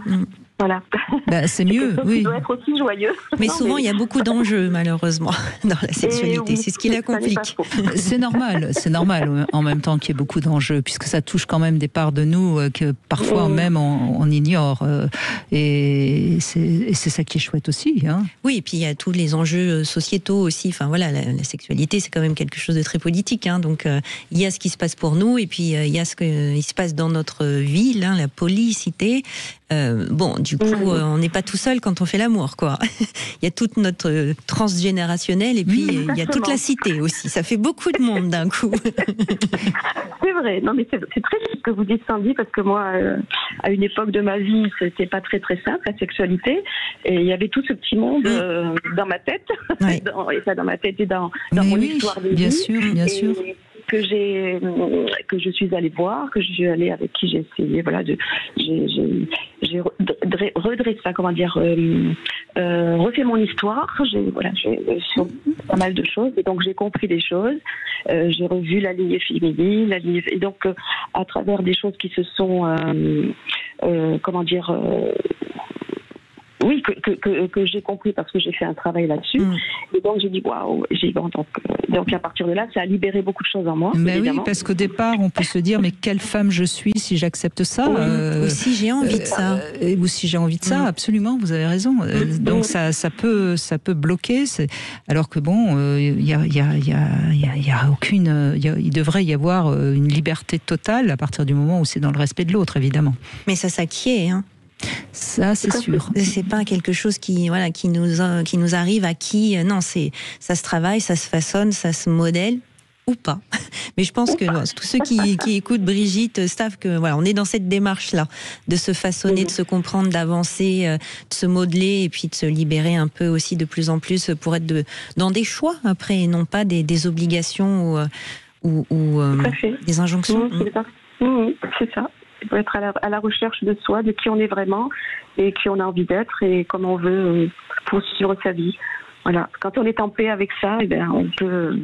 Voilà. Bah, c'est mieux, oui. Ça doit être aussi joyeux. Mais Non, souvent, il y a beaucoup d'enjeux, malheureusement, dans la sexualité. oui, c'est ce qui la complique. C'est normal en même temps qu'il y ait beaucoup d'enjeux, puisque ça touche quand même des parts de nous que parfois même on ignore. Et c'est ça qui est chouette aussi. Hein. Oui, et puis il y a tous les enjeux sociétaux aussi. Enfin voilà, la sexualité, c'est quand même quelque chose de très politique. Hein. Donc il y a ce qui se passe pour nous, et puis il y a ce qui se passe dans notre ville, hein, la policité. Bon, du coup, on n'est pas tout seul quand on fait l'amour, quoi. Il y a toute notre transgénérationnel, et puis il y a toute la cité aussi. Ça fait beaucoup de monde d'un coup. C'est vrai. Non, mais c'est très juste ce que vous dites, Sandy, parce que moi, à une époque de ma vie, c'était pas très très simple la sexualité, et il y avait tout ce petit monde dans ma tête, Ouais. dans ma tête et dans mon histoire de vie. Bien sûr. Que je suis allée voir, que je suis allée avec qui j'ai essayé, voilà, j'ai redressé ça, comment dire, refait mon histoire, sur pas mal de choses, et donc j'ai compris des choses, j'ai revu la lignée féminine, et donc à travers des choses qui se sont, comment dire, oui, que j'ai compris parce que j'ai fait un travail là-dessus. Et donc j'ai dit waouh, donc à partir de là, ça a libéré beaucoup de choses en moi. Mais évidemment. oui, parce qu'au départ, on peut se dire mais quelle femme je suis si j'accepte ça. Ou si j'ai envie de ça. Ou si j'ai envie de ça, absolument, vous avez raison. Donc ça peut bloquer. Alors que bon, il devrait y avoir une liberté totale à partir du moment où c'est dans le respect de l'autre, évidemment. Mais ça s'acquiert, hein. Ça, c'est sûr. C'est pas quelque chose qui nous arrive acquis. Non, ça se travaille, ça se façonne, ça se modèle ou pas. Mais je pense que tous ceux qui écoutent Brigitte savent que voilà, on est dans cette démarche-là de se façonner, de se comprendre, d'avancer, de se modeler et puis de se libérer un peu aussi de plus en plus pour être dans des choix après et non pas des obligations ou des injonctions. C'est ça. Il faut être à la recherche de soi, de qui on est vraiment et qui on a envie d'être et comment on veut poursuivre sa vie. Voilà. Quand on est en paix avec ça, eh bien, on peut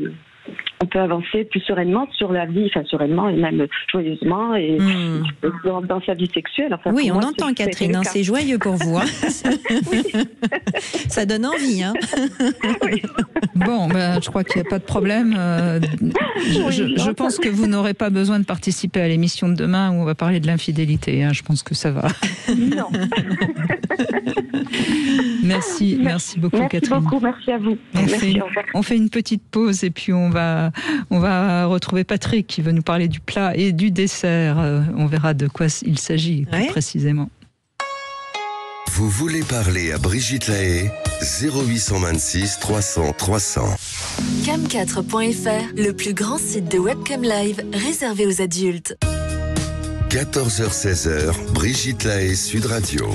avancer plus sereinement sur la vie, enfin sereinement et même joyeusement et dans sa vie sexuelle. Enfin, oui, on moi, entend Catherine, hein, c'est joyeux pour vous. Hein. Ça donne envie. Hein. Oui. Bon, je crois qu'il n'y a pas de problème. Je pense que vous n'aurez pas besoin de participer à l'émission de demain où on va parler de l'infidélité. Hein. Je pense que ça va. Non. Merci beaucoup Catherine. Merci à vous. On fait une petite pause et puis on va retrouver Patrick qui veut nous parler du plat et du dessert. On verra de quoi il s'agit plus précisément. Vous voulez parler à Brigitte Lahaie ? 0826 300 300. Cam4.fr, le plus grand site de webcam live réservé aux adultes. 14h-16h, Brigitte Lahaie, Sud Radio.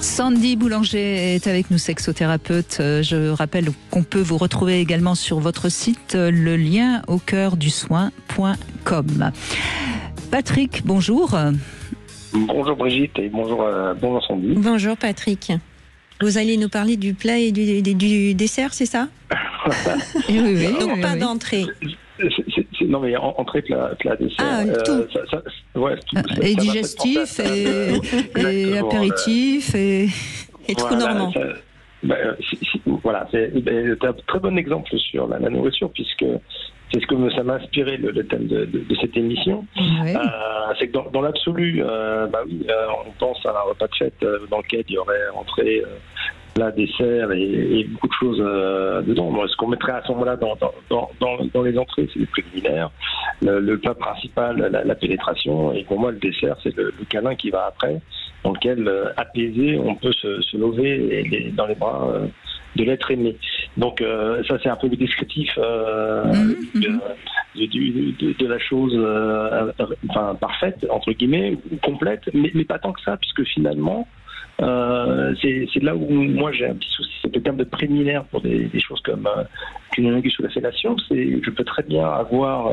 Sandy Boulanger est avec nous, sexothérapeute. Je rappelle qu'on peut vous retrouver également sur votre site, le lien au cœur du soin.com. Patrick, bonjour. Bonjour Brigitte et bonjour Sandy. Bonjour Patrick. Vous allez nous parler du plat et du dessert, c'est ça ? Oui. Donc pas d'entrée. Non mais entrée, plat, dessert. Ah, tout. Et digestif, et apéritif, et tout normand. Voilà, c'est un très bon exemple sur la nourriture, puisque c'est ce que ça m'a inspiré le thème de cette émission. Oui. C'est que dans l'absolu, on pense à un repas de fête dans lequel il y aurait entrée, plat, dessert et beaucoup de choses dedans. Moi, ce qu'on mettrait à ce moment-là dans les entrées, c'est les préliminaires, le plat principal, la pénétration, et pour moi le dessert, c'est le câlin qui va après, dans lequel apaisé, on peut se lever dans les bras de l'être aimé. Donc ça, c'est un peu le descriptif de la chose parfaite, entre guillemets, ou complète, mais pas tant que ça, puisque finalement c'est là où moi j'ai un petit souci. C'est le terme de préliminaire pour des choses comme cunnilingus ou la fellation. Je peux très bien avoir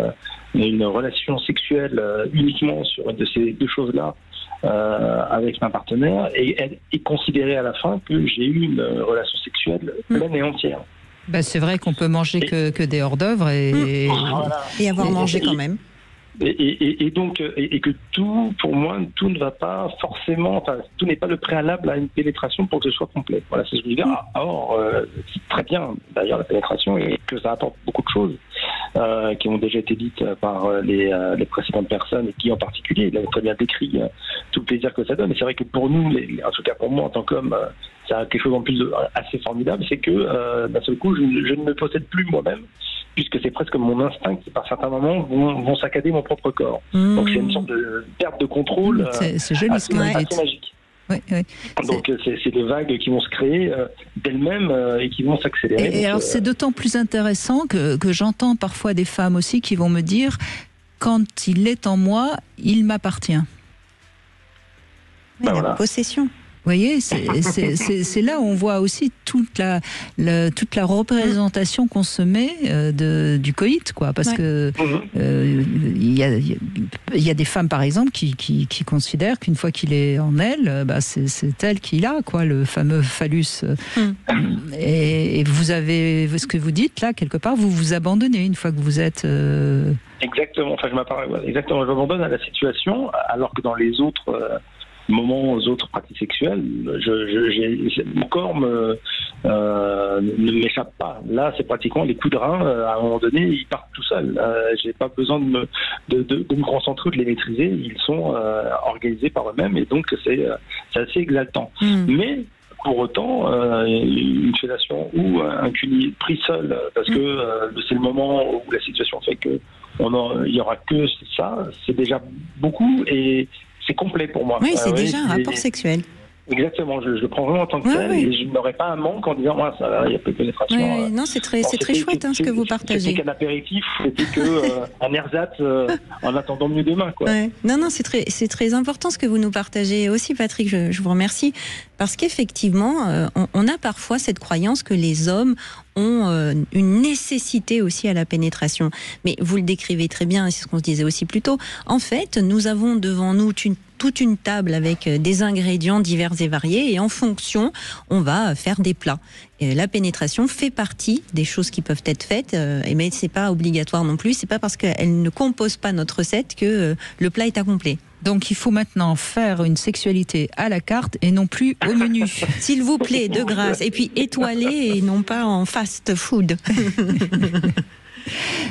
une relation sexuelle uniquement sur une de ces deux choses-là avec ma partenaire et considérer à la fin que j'ai eu une relation sexuelle pleine et entière. C'est vrai qu'on peut manger que des hors-d'œuvre et avoir mangé quand même. Et donc, que tout, pour moi, tout ne va pas forcément, enfin, tout n'est pas le préalable à une pénétration pour que ce soit complet. Voilà, c'est ce que je veux dire. Or, c'est très bien, d'ailleurs, la pénétration, et que ça apporte beaucoup de choses qui ont déjà été dites par les précédentes personnes, et qui en particulier, il avait très bien décrit tout le plaisir que ça donne. Et c'est vrai que pour nous, en tout cas pour moi, en tant qu'homme, ça a quelque chose en plus assez formidable, c'est que d'un seul coup, je ne me possède plus moi-même, puisque c'est presque mon instinct qui, par certains moments, vont saccader mon propre corps. Donc c'est une sorte de perte de contrôle c'est joli, assez magique. Oui. Donc c'est des vagues qui vont se créer d'elles-mêmes et qui vont s'accélérer. Et alors c'est d'autant plus intéressant que j'entends parfois des femmes aussi qui vont me dire, quand il est en moi, il m'appartient. La possession. Vous voyez, c'est là où on voit aussi toute la représentation qu'on se met du coït, quoi. Parce que il y a des femmes, par exemple, qui considèrent qu'une fois qu'il est en elle, c'est elle qui l'a, quoi, le fameux phallus. Et vous avez, ce que vous dites là, quelque part, vous vous abandonnez une fois que vous êtes. Exactement. Enfin, exactement. Je m'abandonne à la situation, alors que dans les autres moments, aux autres pratiques sexuelles, mon corps ne m'échappe pas. Là, c'est pratiquement les coups de rein, à un moment donné, ils partent tout seuls. J'ai pas besoin de me concentrer ou de les maîtriser. Ils sont organisés par eux-mêmes, et donc c'est assez exaltant. Mais pour autant, une fellation ou un cuni pris seul, parce que c'est le moment où la situation fait que il y aura que ça, c'est déjà beaucoup, et c'est complet pour moi. Oui, c'est déjà un rapport sexuel. Exactement, je le prends vraiment en tant que tel, et je n'aurais pas un manque en disant il y a peu de pénétration. Non, c'est très chouette ce que vous partagez. C'était qu'un apéritif, c'était qu'un ersatz en attendant mieux demain, quoi. Non, c'est très important ce que vous nous partagez aussi, Patrick, je vous remercie, parce qu'effectivement, on a parfois cette croyance que les hommes ont une nécessité aussi à la pénétration. Mais vous le décrivez très bien, et c'est ce qu'on se disait aussi plus tôt. En fait, nous avons devant nous toute une table avec des ingrédients divers et variés, et en fonction, on va faire des plats. Et la pénétration fait partie des choses qui peuvent être faites, mais c'est pas obligatoire non plus. C'est pas parce qu'elle ne compose pas notre recette que le plat est incomplet. Donc il faut maintenant faire une sexualité à la carte et non plus au menu. S'il vous plaît, de grâce. Et puis étoilé et non pas en fast food.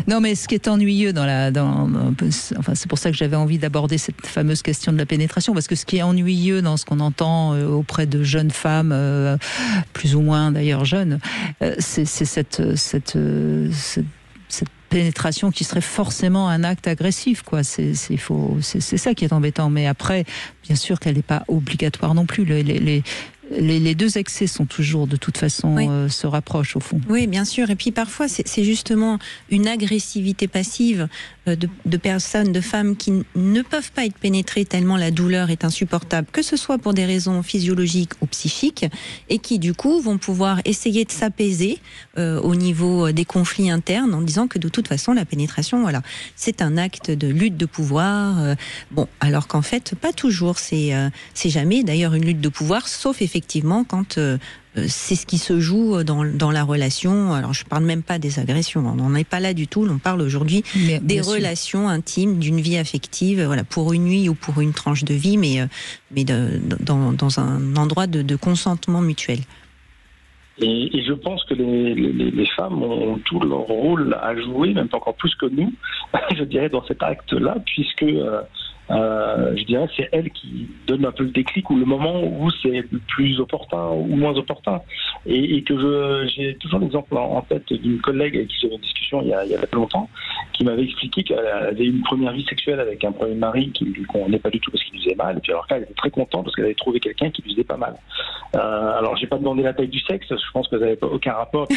Non, mais ce qui est ennuyeux enfin, c'est pour ça que j'avais envie d'aborder cette fameuse question de la pénétration, parce que ce qui est ennuyeux dans ce qu'on entend auprès de jeunes femmes, plus ou moins d'ailleurs jeunes, c'est cette pénétration qui serait forcément un acte agressif, quoi. C'est ça qui est embêtant. Mais après, bien sûr qu'elle n'est pas obligatoire non plus. Les deux excès sont toujours, de toute façon, se rapprochent au fond. Oui, bien sûr. Et puis parfois, c'est justement une agressivité passive de personnes, de femmes qui ne peuvent pas être pénétrées tellement la douleur est insupportable, que ce soit pour des raisons physiologiques ou psychiques, et qui du coup vont pouvoir essayer de s'apaiser au niveau des conflits internes en disant que de toute façon la pénétration, voilà, c'est un acte de lutte de pouvoir. Alors qu'en fait, pas toujours. C'est jamais d'ailleurs une lutte de pouvoir, sauf effectivement quand c'est ce qui se joue dans la relation. Alors je parle même pas des agressions, on n'en est pas là du tout, on parle aujourd'hui des relations intimes, d'une vie affective, voilà, pour une nuit ou pour une tranche de vie, mais dans un endroit de consentement mutuel. Et je pense que les femmes ont tout leur rôle à jouer, même encore plus que nous, je dirais, dans cet acte-là, puisque je dirais que c'est elle qui donne un peu le déclic, ou le moment où c'est le plus opportun ou moins opportun. Et que j'ai toujours l'exemple en tête d'une collègue avec qui j'avais une discussion il y a pas longtemps, qui m'avait expliqué qu'elle avait eu une première vie sexuelle avec un premier mari qui ne lui convenait pas du tout parce qu'il lui faisait mal, et puis alors qu'elle était très contente parce qu'elle avait trouvé quelqu'un qui lui faisait pas mal. Alors j'ai pas demandé la taille du sexe, je pense que ça n'avait aucun rapport,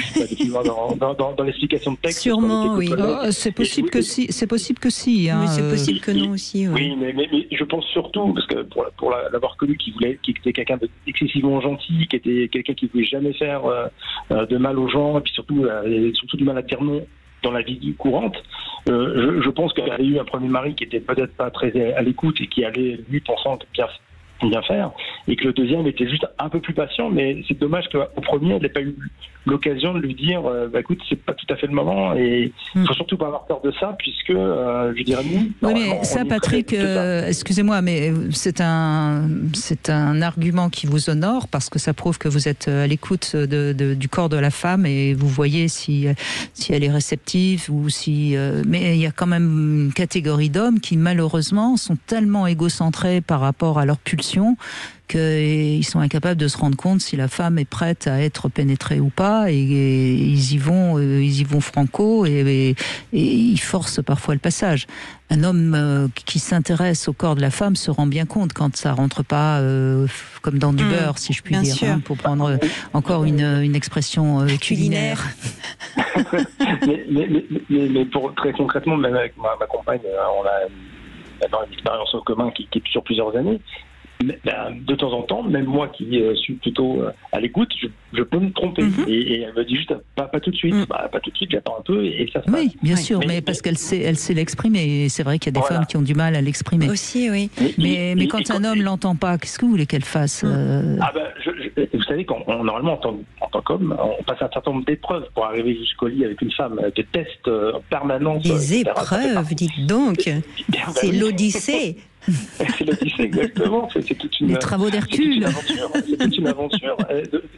dans l'explication de texte. Sûrement, oui. C'est possible que si. C'est possible que si. Mais c'est possible que non aussi. Oui, mais je pense surtout, parce que pour l'avoir connu, qui était quelqu'un d'excessivement gentil, qui était quelqu'un qui ne voulait jamais faire de mal aux gens, et puis surtout du mal à dire non dans la vie courante. Je pense qu'elle avait eu un premier mari qui était peut-être pas très à l'écoute, et qui allait, lui, pensant bien bien faire, et que le deuxième était juste un peu plus patient, mais c'est dommage qu'au premier, elle n'ait pas eu l'occasion de lui dire écoute, c'est pas tout à fait le moment, et il faut surtout pas avoir peur de ça, puisque je dirais nous. Oui, mais ça, Patrick, excusez-moi, mais c'est un argument qui vous honore, parce que ça prouve que vous êtes à l'écoute du corps de la femme, et vous voyez si elle est réceptive, ou si. Mais il y a quand même une catégorie d'hommes qui, malheureusement, sont tellement égocentrés par rapport à leur pulsion qu'ils sont incapables de se rendre compte si la femme est prête à être pénétrée ou pas, et ils y vont franco, et ils forcent parfois le passage. Un homme qui s'intéresse au corps de la femme se rend bien compte quand ça rentre pas comme dans du beurre, si je puis dire, hein, pour prendre encore une expression culinaire. mais pour très concrètement, même avec ma compagne, on a maintenant une expérience en commun qui est sur plusieurs années. De temps en temps, même moi qui suis plutôt à l'écoute, je peux me tromper. Et elle me dit juste pas tout de suite. Pas tout de suite, j'attends un peu et ça se passe. Oui, bien sûr, mais parce qu'elle sait l'exprimer. Et c'est vrai qu'il y a des femmes qui ont du mal à l'exprimer. Aussi, oui. Mais quand un homme l'entend pas, qu'est-ce que vous voulez qu'elle fasse vous savez, normalement, en tant qu'homme, on passe un certain nombre d'épreuves pour arriver jusqu'au lit avec une femme, des tests en permanence. Des épreuves, dites donc. C'est l'Odyssée. C'est l'Odyssée, exactement. C'est toute une. Les travaux d'Hercule. C'est toute une aventure.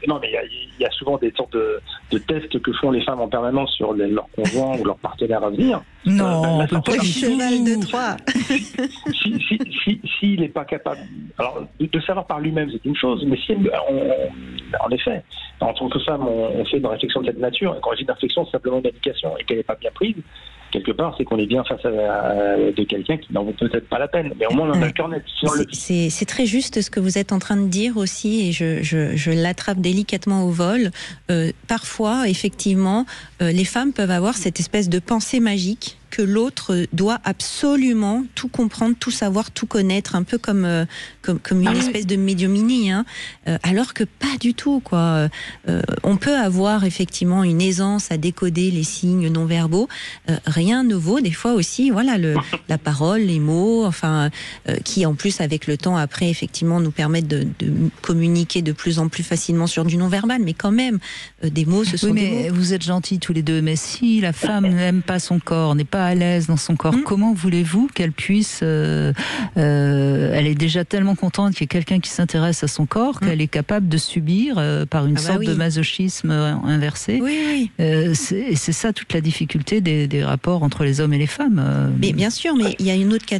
Non, mais il y a souvent des sortes de tests que font les femmes en permanence sur leur conjoint ou leur partenaire à venir. Non, on peut pas. Le cheval de Troie. S'il n'est pas capable, alors de savoir par lui-même, c'est une chose, mais si en effet, en tant que femme, on fait une réflexion de cette nature. Et quand je dis une réflexion, c'est simplement une indication, et qu'elle n'est pas bien prise. Quelque part, c'est qu'on est bien face à de quelqu'un qui n'en vaut peut-être pas la peine. Mais au moins, on a le cœur net. C'est très juste ce que vous êtes en train de dire aussi, et je l'attrape délicatement au vol. Parfois, effectivement, les femmes peuvent avoir cette espèce de pensée magique que l'autre doit absolument tout comprendre, tout savoir, tout connaître, un peu comme une espèce de médiumnie, hein, alors que pas du tout, quoi. On peut avoir effectivement une aisance à décoder les signes non-verbaux. Rien ne vaut des fois aussi, voilà, la parole, les mots, enfin, qui en plus avec le temps après effectivement nous permettent de communiquer de plus en plus facilement sur du non-verbal, mais quand même, des mots, ce sont des mots. Oui, mais vous êtes gentils tous les deux, mais si la femme n'aime pas son corps, n'est pas à l'aise dans son corps, comment voulez-vous qu'elle puisse elle est déjà tellement contente qu'il y ait quelqu'un qui s'intéresse à son corps qu'elle est capable de subir par une sorte de masochisme inversé. Oui. C'est ça toute la difficulté des rapports entre les hommes et les femmes. Mais bien sûr, mais il y a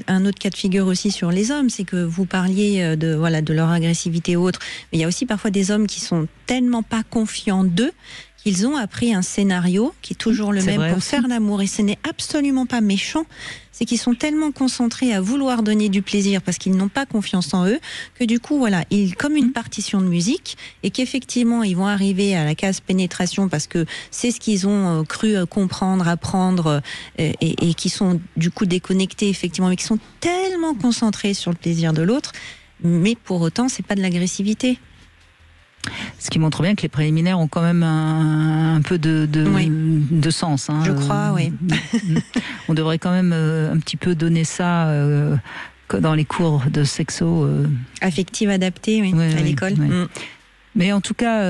un autre cas de figure aussi sur les hommes, c'est que vous parliez de leur agressivité ou autre, mais il y a aussi parfois des hommes qui sont tellement pas confiants d'eux qu'ils ont appris un scénario qui est toujours le même pour faire l'amour, et ce n'est absolument pas méchant, c'est qu'ils sont tellement concentrés à vouloir donner du plaisir parce qu'ils n'ont pas confiance en eux, que du coup, voilà, comme une partition de musique, et qu'effectivement, ils vont arriver à la case pénétration parce que c'est ce qu'ils ont cru comprendre, apprendre, et qui sont du coup déconnectés, effectivement, mais qui sont tellement concentrés sur le plaisir de l'autre, mais pour autant, c'est pas de l'agressivité. Ce qui montre bien que les préliminaires ont quand même un peu de sens. Hein. Je crois, oui. On devrait quand même un petit peu donner ça dans les cours de sexo. Affective adaptée, à l'école. Oui. Mais en tout cas,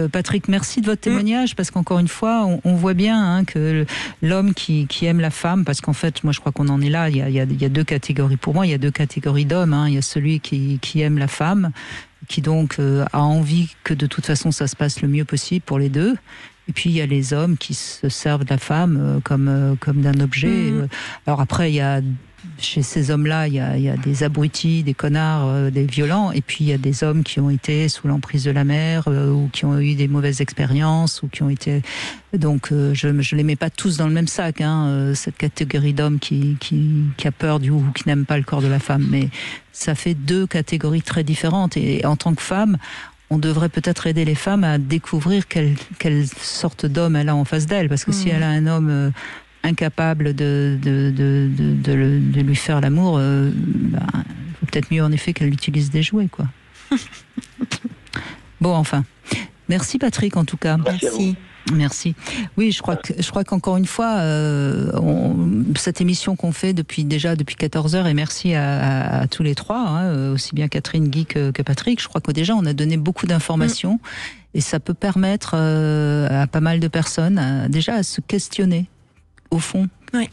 Patrick, merci de votre témoignage, parce qu'encore une fois, on voit bien que l'homme qui aime la femme, parce qu'en fait, moi je crois qu'on en est là, il y a deux catégories. Pour moi, il y a deux catégories d'hommes. Hein. Il y a celui qui aime la femme, qui donc a envie que de toute façon ça se passe le mieux possible pour les deux. Et puis il y a les hommes qui se servent de la femme comme d'un objet. Alors après, il y a chez ces hommes-là, il y a des abrutis, des connards, des violents, et puis il y a des hommes qui ont été sous l'emprise de la mère, ou qui ont eu des mauvaises expériences, ou qui ont été... Donc je les mets pas tous dans le même sac, hein, cette catégorie d'hommes qui a peur ou qui n'aime pas le corps de la femme, mais ça fait deux catégories très différentes, et en tant que femme, on devrait peut-être aider les femmes à découvrir quelle sorte d'homme elle a en face d'elle, parce que si elle a un homme incapable de lui faire l'amour, il vaut peut-être mieux en effet qu'elle utilise des jouets, quoi. Bon, enfin. Merci Patrick, en tout cas. Merci. Merci. Oui, je crois qu'encore une fois, cette émission qu'on fait depuis 14 heures, et merci à tous les trois, hein, aussi bien Catherine, Guy que Patrick, je crois que déjà on a donné beaucoup d'informations et ça peut permettre à pas mal de personnes déjà à se questionner au fond. Oui.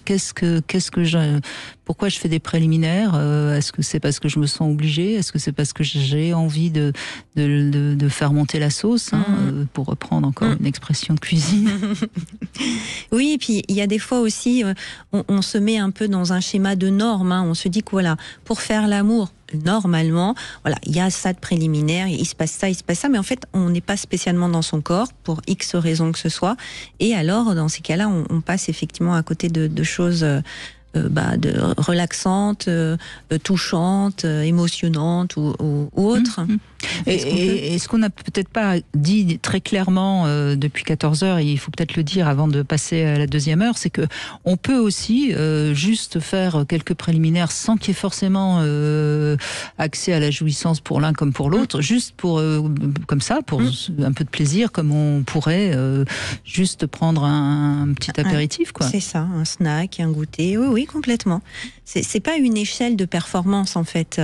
Pourquoi je fais des préliminaires? Est-ce que c'est parce que je me sens obligée? Est-ce que c'est parce que j'ai envie de faire monter la sauce, pour reprendre encore une expression de cuisine? Oui, et puis il y a des fois aussi, on se met un peu dans un schéma de normes. On se dit que voilà, pour faire l'amour, normalement, voilà, il y a ça de préliminaire, il se passe ça, mais en fait, on n'est pas spécialement dans son corps pour X raisons que ce soit. Et alors, dans ces cas-là, on passe effectivement à côté de choses relaxantes, touchantes, émotionnantes ou autres. Et ce qu'on n'a peut-être pas dit très clairement depuis 14 heures, et il faut peut-être le dire avant de passer à la deuxième heure, c'est que on peut aussi juste faire quelques préliminaires sans qu'il y ait forcément accès à la jouissance pour l'un comme pour l'autre, juste pour comme ça, pour un peu de plaisir, comme on pourrait juste prendre un petit apéritif, quoi. C'est ça, un snack, un goûter. Oui, complètement. C'est pas une échelle de performance en fait.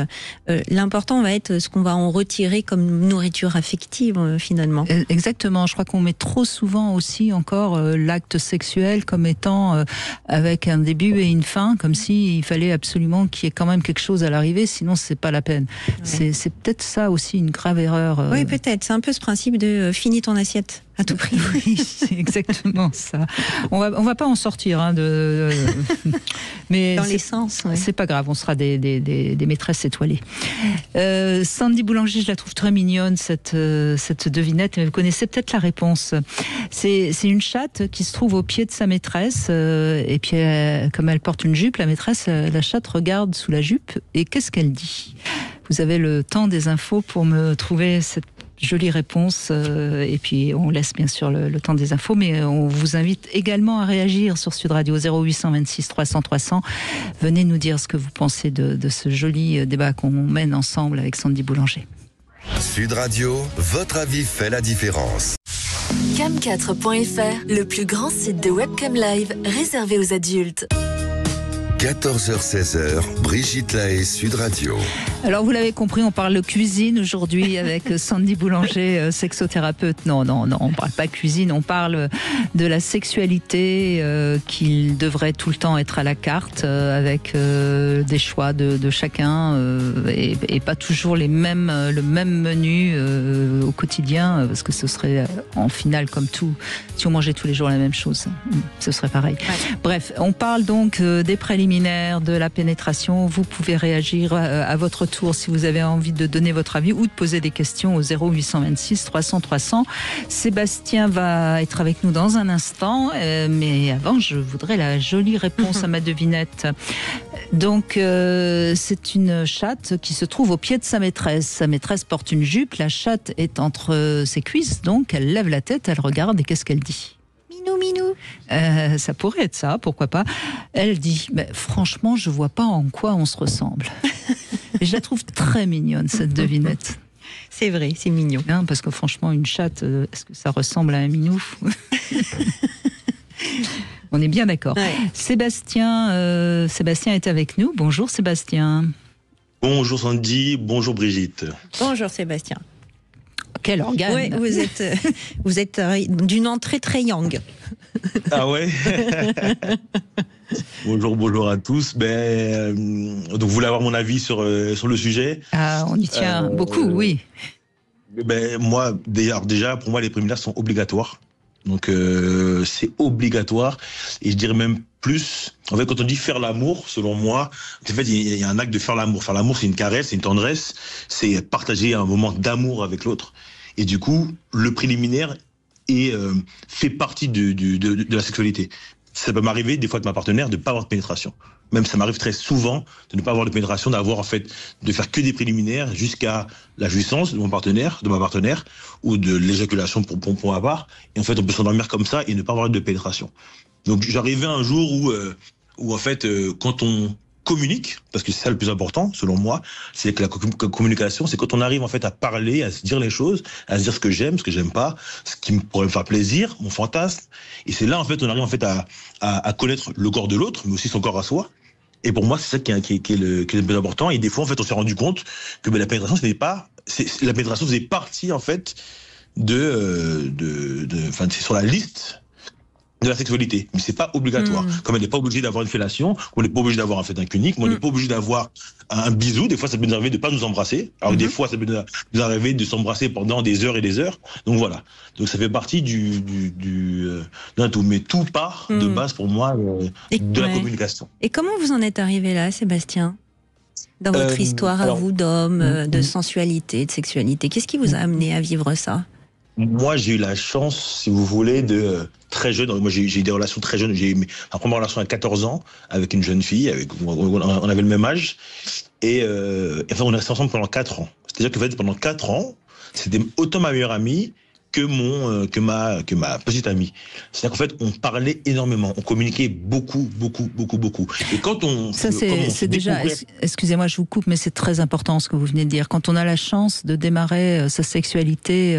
L'important va être ce qu'on va en retirer comme nourriture affective finalement. Exactement. Je crois qu'on met trop souvent aussi encore l'acte sexuel comme étant avec un début et une fin, comme si il fallait absolument qu'il y ait quand même quelque chose à l'arrivée, sinon c'est pas la peine. Ouais. C'est peut-être ça aussi une grave erreur. Oui, peut-être. C'est un peu ce principe de finis ton assiette à tout prix. Oui, c'est exactement ça. On va pas en sortir, mais dans l'essence. Ouais. C'est pas grave, on sera des maîtresses étoilées. Sandy Boulanger, je la trouve très mignonne cette devinette, mais vous connaissez peut-être la réponse. C'est une chatte qui se trouve au pied de sa maîtresse, et puis comme elle porte une jupe, la chatte regarde sous la jupe, et qu'est-ce qu'elle dit? Vous avez le temps des infos pour me trouver cette jolie réponse, et puis on laisse bien sûr le temps des infos, mais on vous invite également à réagir sur Sud Radio 0826 300 300. Venez nous dire ce que vous pensez de ce joli débat qu'on mène ensemble avec Sandy Boulanger. Sud Radio, votre avis fait la différence. Cam4.fr, le plus grand site de webcam live réservé aux adultes. 14h-16h, Brigitte Lahaie, Sud Radio. Alors vous l'avez compris, on parle de cuisine aujourd'hui avec Sandy Boulanger, sexothérapeute. Non, on parle pas cuisine, on parle de la sexualité qui devrait tout le temps être à la carte, avec des choix de chacun, et pas toujours le même menu au quotidien, parce que ce serait en finale comme tout, si on mangeait tous les jours la même chose, ce serait pareil. Ouais. Bref, on parle donc des préliminaires, de la pénétration. Vous pouvez réagir à votre tour si vous avez envie de donner votre avis ou de poser des questions au 0826 300 300. Sébastien va être avec nous dans un instant, mais avant je voudrais la jolie réponse à ma devinette. Donc c'est une chatte qui se trouve au pied de sa maîtresse. Sa maîtresse porte une jupe, la chatte est entre ses cuisses, donc elle lève la tête, elle regarde et qu'est-ce qu'elle dit? Minou. Ça pourrait être ça, pourquoi pas. Elle dit, franchement, je vois pas en quoi on se ressemble. Et je la trouve très mignonne, cette devinette. C'est vrai, c'est mignon. Hein, parce que franchement, une chatte, est-ce que ça ressemble à un minou? On est bien d'accord. Ouais. Sébastien est avec nous. Bonjour Sébastien. Bonjour Sandy, bonjour Brigitte. Bonjour Sébastien. Quel organe! Oui, vous êtes d'une entrée très yang. Ah ouais. Bonjour à tous. Donc vous voulez avoir mon avis sur le sujet? Ah, on y tient beaucoup, oui. Moi, déjà, pour moi, les préliminaires sont obligatoires. Donc c'est obligatoire, et je dirais même plus. En fait, quand on dit faire l'amour, selon moi, en fait, il y a un acte de faire l'amour. Faire l'amour, c'est une caresse, c'est une tendresse, c'est partager un moment d'amour avec l'autre. Et du coup, le préliminaire fait partie de la sexualité. Ça peut m'arriver des fois de ma partenaire de ne pas avoir de pénétration. Même ça m'arrive très souvent de ne pas avoir de pénétration, de faire que des préliminaires jusqu'à la jouissance de ma partenaire, ou de l'éjaculation pour ma part. Et en fait, on peut s'endormir comme ça et ne pas avoir de pénétration. Donc j'arrivais un jour où en fait, quand on communique, parce que c'est ça le plus important, selon moi, c'est que la communication, c'est quand on arrive en fait à parler, à se dire les choses, à se dire ce que j'aime, ce que j'aime pas, ce qui pourrait me faire plaisir, mon fantasme. Et c'est là en fait on arrive en fait à connaître le corps de l'autre, mais aussi son corps à soi. Et pour moi, c'est ça qui est le plus important. Et des fois, en fait, on s'est rendu compte que la pénétration, la pénétration faisait partie en fait c'est sur la liste de la sexualité, mais c'est pas obligatoire. Comme elle n'est pas obligée d'avoir une fellation, on n'est pas obligé d'avoir un fait unique, on n'est pas obligé d'avoir un bisou. Des fois, ça peut nous arriver de pas nous embrasser. Alors des fois, ça peut nous arriver de s'embrasser pendant des heures et des heures. Donc voilà. Donc ça fait partie d'un tout. Mais tout part de base pour moi de la communication. Et comment vous en êtes arrivé là, Sébastien, dans votre histoire à vous d'homme, de sensualité, de sexualité? Qu'est-ce qui vous a amené à vivre ça? Moi, j'ai eu la chance, si vous voulez, de très jeune. Moi, j'ai eu des relations très jeunes. J'ai eu ma première relation à 14 ans avec une jeune fille. On avait le même âge. Et enfin, on est resté ensemble pendant 4 ans. C'est-à-dire que pendant 4 ans, c'était autant ma meilleure amie que ma petite amie. C'est-à-dire qu'en fait, on parlait énormément, on communiquait beaucoup. Et quand on... Ça, c'est déjà... Excusez-moi, je vous coupe, mais c'est très important ce que vous venez de dire. Quand on a la chance de démarrer sa sexualité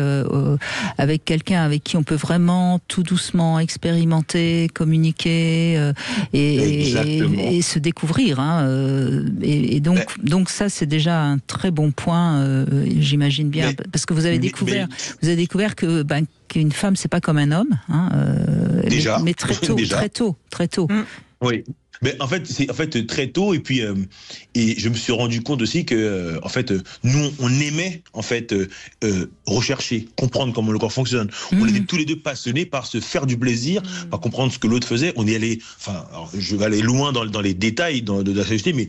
avec quelqu'un avec qui on peut vraiment tout doucement expérimenter, communiquer et se découvrir. Et donc ça, c'est déjà un très bon point, j'imagine bien, parce que vous avez découvert qu'une femme, c'est pas comme un homme, déjà, mais très tôt. Oui. Mais en fait, c'est très tôt, et puis et je me suis rendu compte aussi que en fait nous on aimait en fait rechercher, comprendre comment le corps fonctionne. On était tous les deux passionnés par se faire du plaisir, par comprendre ce que l'autre faisait. On y allait, je vais aller loin dans les détails de la sexualité, mais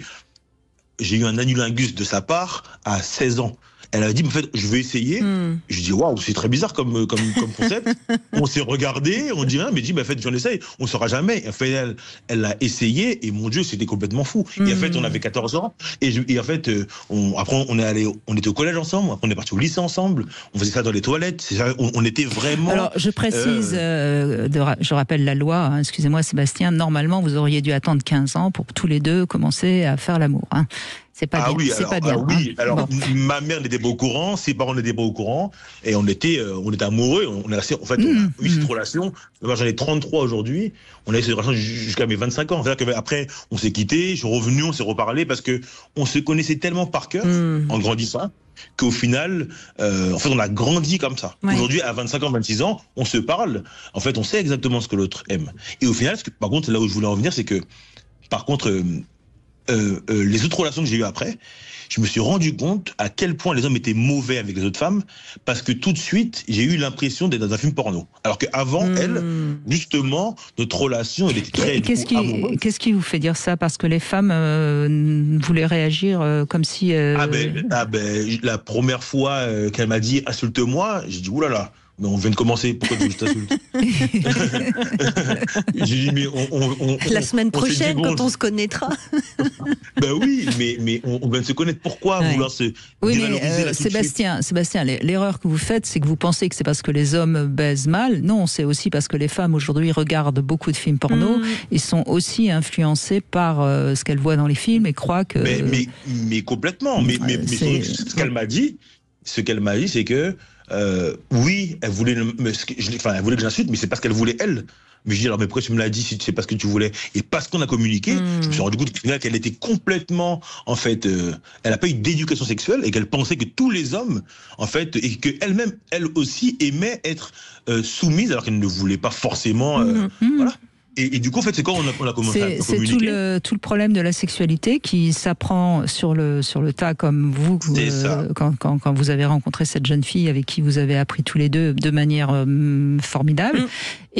j'ai eu un anulingus de sa part à 16 ans. Elle avait dit, en fait, je vais essayer. Je dis, waouh, c'est très bizarre comme concept. On s'est regardé, on dit rien, mais dit, en fait, j'en essaye, on ne saura jamais. En fait, elle l'a essayé, et mon Dieu, c'était complètement fou. Et en fait, on avait 14 ans, et en fait, après, on était au collège ensemble, après, on est parti au lycée ensemble, on faisait ça dans les toilettes, on était vraiment... Alors, je précise, je rappelle la loi, excusez-moi, Sébastien, normalement, vous auriez dû attendre 15 ans pour tous les deux commencer à faire l'amour. C'est pas bien. Alors ma mère n'était pas au courant, ses parents n'étaient pas au courant, et on était amoureux. On est resté, en fait, on a eu cette relation. Moi, j'en ai 33 aujourd'hui. On a eu cette relation jusqu'à mes 25 ans. C'est-à-dire qu'après, on s'est quittés, je suis revenu, on s'est reparlé parce que on se connaissait tellement par cœur en grandissant qu'au final, en fait, on a grandi comme ça. Ouais. Aujourd'hui, à 25 ans, 26 ans, on se parle. En fait, on sait exactement ce que l'autre aime. Et au final, par contre, là où je voulais en venir, c'est que, par contre, les autres relations que j'ai eues après, je me suis rendu compte à quel point les hommes étaient mauvais avec les autres femmes, parce que tout de suite, j'ai eu l'impression d'être dans un film porno. Alors qu'avant, elle, justement, notre relation, elle était très amoureuse. Qu'est-ce qui vous fait dire ça? Parce que les femmes voulaient réagir comme si... la première fois qu'elle m'a dit « insulte-moi », j'ai dit « oulala ». Mais on vient de commencer, pourquoi tu veux que je t'insulte? J'ai dit, mais la semaine prochaine, quand on se connaîtra. Ben oui, mais on vient de se connaître. Pourquoi vouloir se dévaloriser là Sébastien, l'erreur que vous faites, c'est que vous pensez que c'est parce que les hommes baisent mal. Non, c'est aussi parce que les femmes aujourd'hui regardent beaucoup de films porno et sont aussi influencées par ce qu'elles voient dans les films et croient que... Mais complètement. Mais ce qu'elle m'a dit, c'est que oui, elle voulait que j'insulte, mais c'est parce qu'elle voulait elle. Mais je dis, alors, mais pourquoi tu me l'as dit si c'est parce que tu voulais? Et parce qu'on a communiqué, je me suis rendu compte qu'elle était complètement, en fait, elle n'a pas eu d'éducation sexuelle et qu'elle pensait que tous les hommes, en fait, et qu'elle-même, elle aussi aimait être soumise alors qu'elle ne voulait pas forcément, voilà. Et du coup, en fait, c'est quand on a commencé à communiquer. C'est tout le problème de la sexualité qui s'apprend sur le tas, comme vous, quand vous avez rencontré cette jeune fille avec qui vous avez appris tous les deux de manière formidable.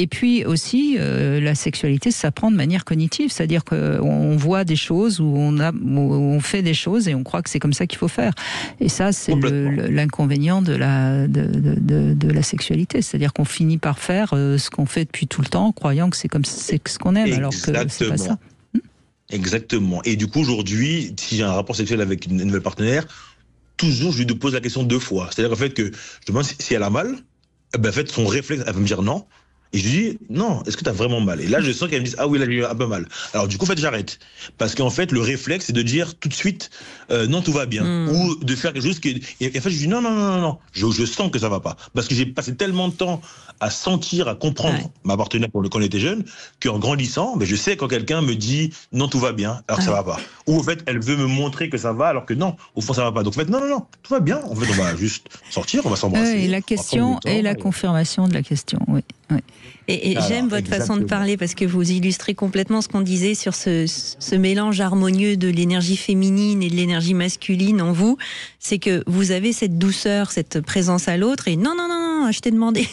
Et puis aussi, la sexualité s'apprend de manière cognitive, c'est-à-dire qu'on voit des choses, où on fait des choses et on croit que c'est comme ça qu'il faut faire. Et ça, c'est l'inconvénient de la sexualité, c'est-à-dire qu'on finit par faire ce qu'on fait depuis tout le temps, croyant que c'est comme c'est ce qu'on aime, alors que c'est pas ça. Exactement. Et du coup, aujourd'hui, si j'ai un rapport sexuel avec une nouvelle partenaire, toujours je lui pose la question 2 fois. C'est-à-dire en fait que je demande si elle a mal, en fait son réflexe, elle va me dire non. Et je lui dis, non, est-ce que tu as vraiment mal? Et là, je sens qu'elle me dit, ah oui, là, j'ai un peu mal. Alors, du coup, en fait, j'arrête. Parce qu'en fait, le réflexe, c'est de dire tout de suite, non, tout va bien. Ou de faire quelque chose qui. Et en fait, je dis, non. Je sens que ça va pas. Parce que j'ai passé tellement de temps à sentir, à comprendre ma partenaire quand on était jeune, qu'en grandissant, je sais quand quelqu'un me dit, non, tout va bien, alors que ça va pas. Ou en fait, elle veut me montrer que ça va, alors que non, au fond, ça va pas. Donc, en fait, non, tout va bien. En fait, on va juste sortir, on va s'embrasser. Et la question et la confirmation de la question, oui. Et j'aime votre façon de parler parce que vous illustrez complètement ce qu'on disait sur ce mélange harmonieux de l'énergie féminine et de l'énergie masculine en vous. C'est que vous avez cette douceur, cette présence à l'autre et non, je t'ai demandé.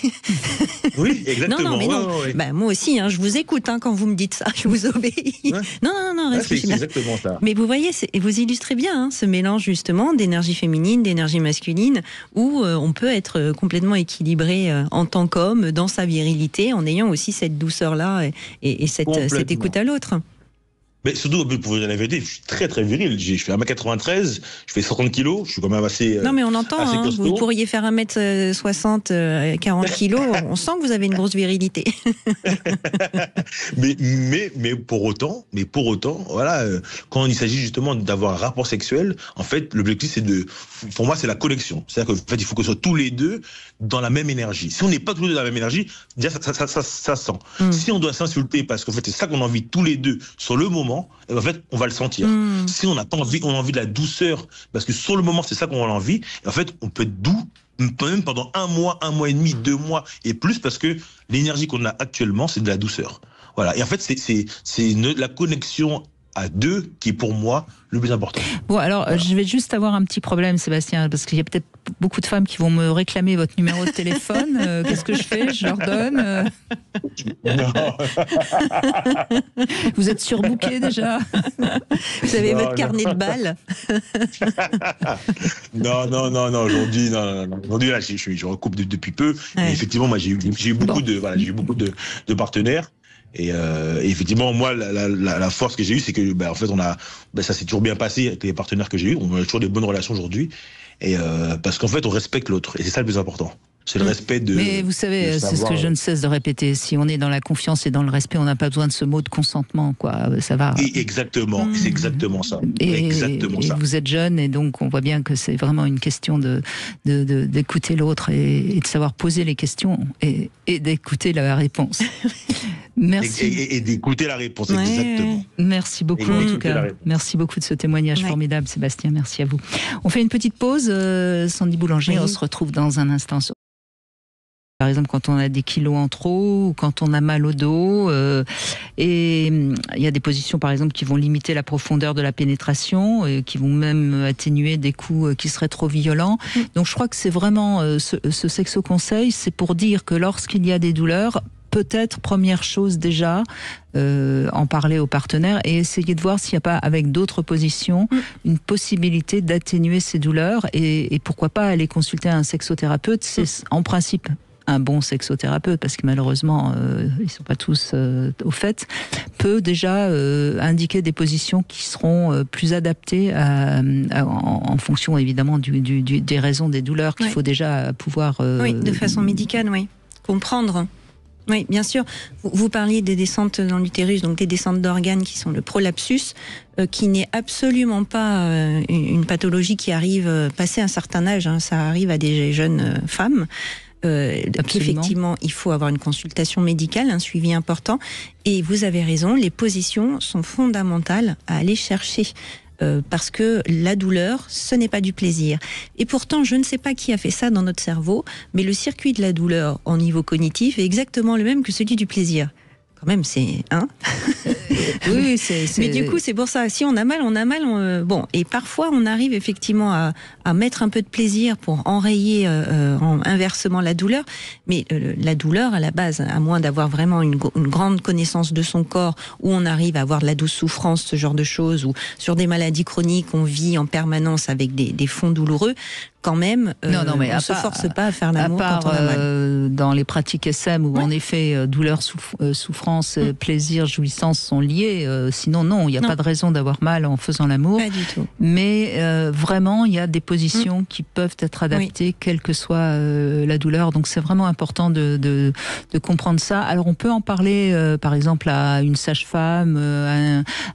Oui, exactement. Non, mais non. Ouais. Bah, moi aussi, je vous écoute quand vous me dites ça, je vous obéis. Ouais. Non, réfléchis bien. C'est exactement ça. Mais vous voyez, vous illustrez bien ce mélange justement d'énergie féminine, d'énergie masculine, où on peut être complètement équilibré en tant qu'homme, dans sa virilité, en ayant aussi cette douceur-là et cette écoute à l'autre. Mais surtout, pour vous dire la vérité, je suis très très viril. Je fais 1m93, je fais 60 kilos, je suis quand même assez. Non, mais on entend, vous pourriez faire 1m60, 40 kilos, on sent que vous avez une grosse virilité. mais pour autant, voilà, quand il s'agit justement d'avoir un rapport sexuel, en fait, l'objectif, pour moi, c'est la connexion. C'est-à-dire qu'en fait, il faut qu'on soit tous les deux dans la même énergie. Si on n'est pas tous les deux dans la même énergie, déjà, ça sent. Si on doit s'insulter parce qu'en fait, c'est ça qu'on a envie tous les deux sur le moment, en fait, on va le sentir. Si on n'a pas envie, on a envie de la douceur, parce que sur le moment, c'est ça qu'on a envie. Et en fait, on peut être doux, même pendant 1 mois, 1 mois et demi, 2 mois et plus, parce que l'énergie qu'on a actuellement, c'est de la douceur. Voilà. Et en fait, c'est la connexion à deux qui est pour moi le plus important. Bon, alors, je vais juste avoir un petit problème, Sébastien, parce qu'il y a peut-être beaucoup de femmes qui vont me réclamer votre numéro de téléphone. Qu'est-ce que je fais? Je leur donne Vous êtes surbooké déjà? Vous avez votre carnet de balles? Non. Aujourd'hui, là, je suis en couple depuis peu. Ouais. Et effectivement, moi, j'ai eu beaucoup de partenaires. Et effectivement, moi, la force que j'ai eue, c'est que, en fait, ça s'est toujours bien passé avec les partenaires que j'ai eus. On a toujours des bonnes relations aujourd'hui. Et parce qu'en fait, on respecte l'autre. Et c'est ça le plus important. C'est le respect de. Mais vous savez, c'est ce que je ne cesse de répéter. Si on est dans la confiance et dans le respect, on n'a pas besoin de ce mot de consentement, quoi. Ça va. Et exactement. C'est exactement ça. Et vous êtes jeune, et donc on voit bien que c'est vraiment une question d'écouter l'autre et de savoir poser les questions et d'écouter la réponse. Merci. Et d'écouter la réponse, exactement. Merci beaucoup, en tout cas. Merci beaucoup de ce témoignage formidable, Sébastien. Merci à vous. On fait une petite pause, Sandy Boulanger. On se retrouve dans un instant. Par exemple, quand on a des kilos en trop ou quand on a mal au dos. Et il y a des positions, par exemple, qui vont limiter la profondeur de la pénétration et qui vont même atténuer des coups qui seraient trop violents. Donc, je crois que c'est vraiment ce sexo-conseil, c'est pour dire que lorsqu'il y a des douleurs, peut-être, première chose déjà, en parler aux partenaires et essayer de voir s'il n'y a pas, avec d'autres positions, une possibilité d'atténuer ces douleurs et pourquoi pas aller consulter un sexothérapeute. C'est en principe un bon sexothérapeute, parce que malheureusement, ils ne sont pas tous au fait, peut déjà indiquer des positions qui seront plus adaptées en fonction évidemment des raisons des douleurs qu'il faut déjà pouvoir... Oui, de façon médicale, comprendre. Oui, bien sûr. Vous parliez des descentes dans l'utérus, donc des descentes d'organes qui sont le prolapsus, qui n'est absolument pas une pathologie qui arrive passé un certain âge. Ça arrive à des jeunes femmes. Effectivement, il faut avoir une consultation médicale, un suivi important. Et vous avez raison, les positions sont fondamentales à aller chercher. Parce que la douleur, ce n'est pas du plaisir. Et pourtant, je ne sais pas qui a fait ça dans notre cerveau, mais le circuit de la douleur en niveau cognitif est exactement le même que celui du plaisir. Quand même, c'est... Oui, c'est... Mais du coup, c'est pour ça. Si on a mal, bon, et parfois, on arrive effectivement à mettre un peu de plaisir pour enrayer inversement la douleur. Mais la douleur, à la base, à moins d'avoir vraiment une grande connaissance de son corps, où on arrive à avoir de la douce souffrance, ce genre de choses, ou sur des maladies chroniques, on vit en permanence avec des fonds douloureux, quand même, on ne se force pas à faire l'amour quand on a mal. Dans les pratiques SM, où en effet, douleur, souffrance, plaisir, jouissance sont liés lié. Sinon, non, il n'y a pas de raison d'avoir mal en faisant l'amour. Pas du tout. Mais vraiment, il y a des positions qui peuvent être adaptées, quelle que soit la douleur. Donc, c'est vraiment important de comprendre ça. Alors, on peut en parler, par exemple, à une sage-femme,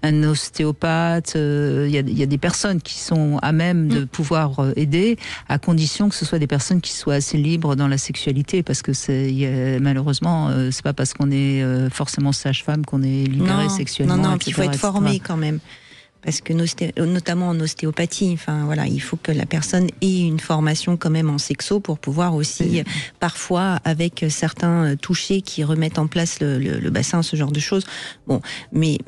un ostéopathe. Il y a des personnes qui sont à même de pouvoir aider, à condition que ce soit des personnes qui soient assez libres dans la sexualité, parce que malheureusement, c'est pas parce qu'on est forcément sage-femme qu'on est libéré sexuellement. Non, etc., il faut être etc. formé quand même. Parce que notamment en ostéopathie, enfin voilà, il faut que la personne ait une formation quand même en sexo pour pouvoir aussi, parfois avec certains touchés qui remettent en place le bassin, ce genre de choses. Bon, mais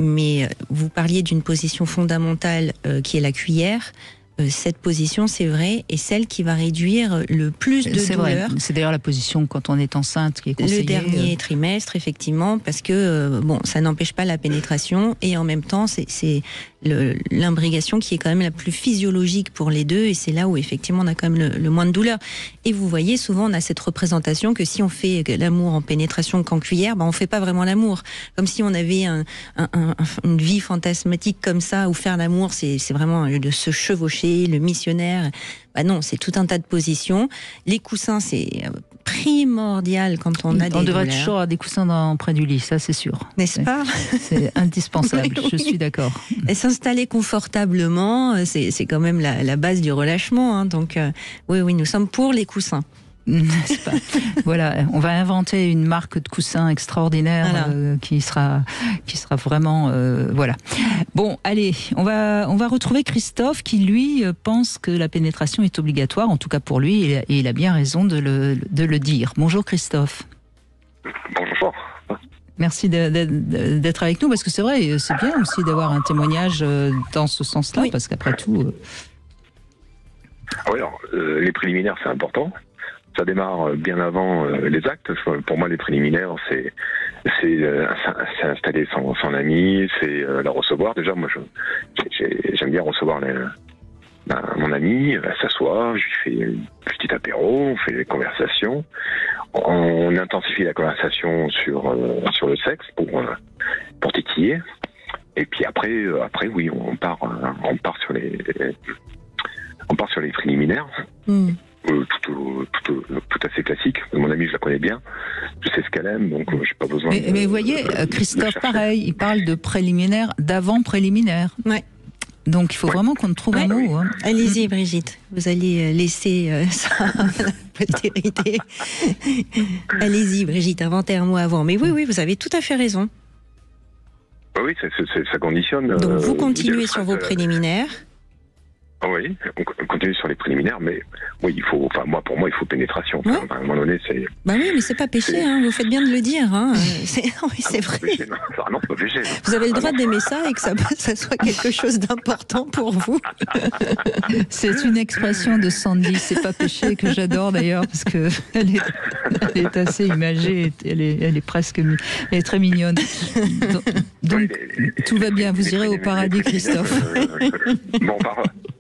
vous parliez d'une position fondamentale qui est la cuillère. Cette position, c'est vrai, est celle qui va réduire le plus de douleur. Vrai. C'est d'ailleurs la position quand on est enceinte qui est conseillée. Le dernier trimestre, effectivement, parce que ça n'empêche pas la pénétration et en même temps, c'est l'imbrégation qui est quand même la plus physiologique pour les deux, et c'est là où effectivement on a quand même le moins de douleur. Et vous voyez, souvent on a cette représentation que si on fait l'amour en pénétration qu'en cuillère, on fait pas vraiment l'amour. Comme si on avait une vie fantasmatique comme ça, où faire l'amour c'est vraiment de se chevaucher, le missionnaire. Non, c'est tout un tas de positions. Les coussins, c'est primordial quand on a des douleurs. On devrait toujours avoir des coussins près du lit, ça c'est sûr. N'est-ce pas ? C'est indispensable, Oui. Je suis d'accord. Et s'installer confortablement, c'est quand même la base du relâchement. Hein. Donc oui, nous sommes pour les coussins. N'est-ce pas ? Voilà, on va inventer une marque de coussins extraordinaire qui sera vraiment voilà. Bon, allez, on va retrouver Christophe qui lui pense que la pénétration est obligatoire, en tout cas pour lui, et il a bien raison de le dire. Bonjour Christophe. Bonjour. Merci d'être avec nous, parce que c'est vrai, c'est bien aussi d'avoir un témoignage dans ce sens-là, parce qu'après tout. Oui, alors, les préliminaires, c'est important. Ça démarre bien avant les actes. Pour moi, les préliminaires, c'est installer son ami, c'est la recevoir. Déjà, moi, j'aime bien recevoir mon ami, elle s'assoit, je lui fais un petit apéro, on fait des conversations. On intensifie la conversation sur le sexe pour titiller. Et puis après, oui, on part sur les préliminaires. Tout assez classique. Mon amie, je la connais bien. Je sais ce qu'elle aime, donc j'ai pas besoin. Mais vous voyez, Christophe, pareil, il parle de préliminaire, d'avant-préliminaire. Ouais. Donc il faut vraiment qu'on trouve un mot. Hein. Allez-y, Brigitte. Vous allez laisser ça à la postérité. Allez-y, Brigitte, inventez un mot avant. Mais oui, vous avez tout à fait raison. Oui, ça conditionne. Donc vous continuez sur vos préliminaires. Oui, on continue sur les préliminaires, mais oui, pour moi, il faut pénétration. Ouais. À un moment donné, c'est. Bah oui, mais c'est pas péché, hein. Vous faites bien de le dire, hein. C'est vrai. Non, c'est pas péché. Non. Vous avez le droit d'aimer ça et que ça soit quelque chose d'important pour vous. C'est une expression de Sandy, c'est pas péché, que j'adore d'ailleurs, parce que elle est assez imagée, elle est presque, elle est très mignonne. Donc tout va bien, vous irez au paradis, Christophe. Bon,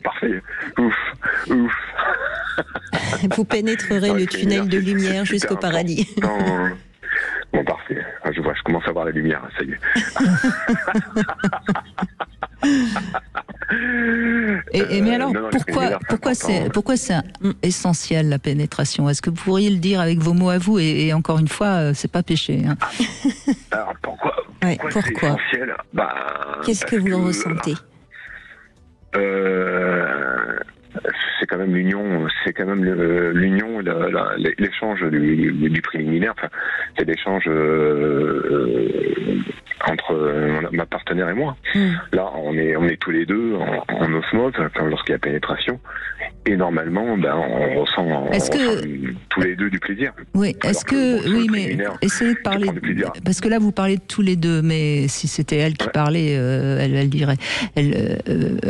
parfait. Ouf. Vous pénétrerez le tunnel de lumière jusqu'au paradis. Bon, parfait. Je commence à voir la lumière, ça y est. Mais alors, pourquoi c'est essentiel, la pénétration ? Est-ce que vous pourriez le dire avec vos mots à vous ? Et encore une fois, c'est pas péché. Hein. Alors, pourquoi c'est essentiel ? Qu'est-ce que vous ressentez ? C'est quand même l'union, l'échange du préliminaire. Enfin, c'est l'échange entre ma partenaire et moi. Là, on est tous les deux en osmose lorsqu'il y a pénétration, et normalement, on ressent tous les deux du plaisir. Oui. Mais essayez de parler, parce que là vous parlez de tous les deux, mais si c'était elle qui parlait, elle dirait.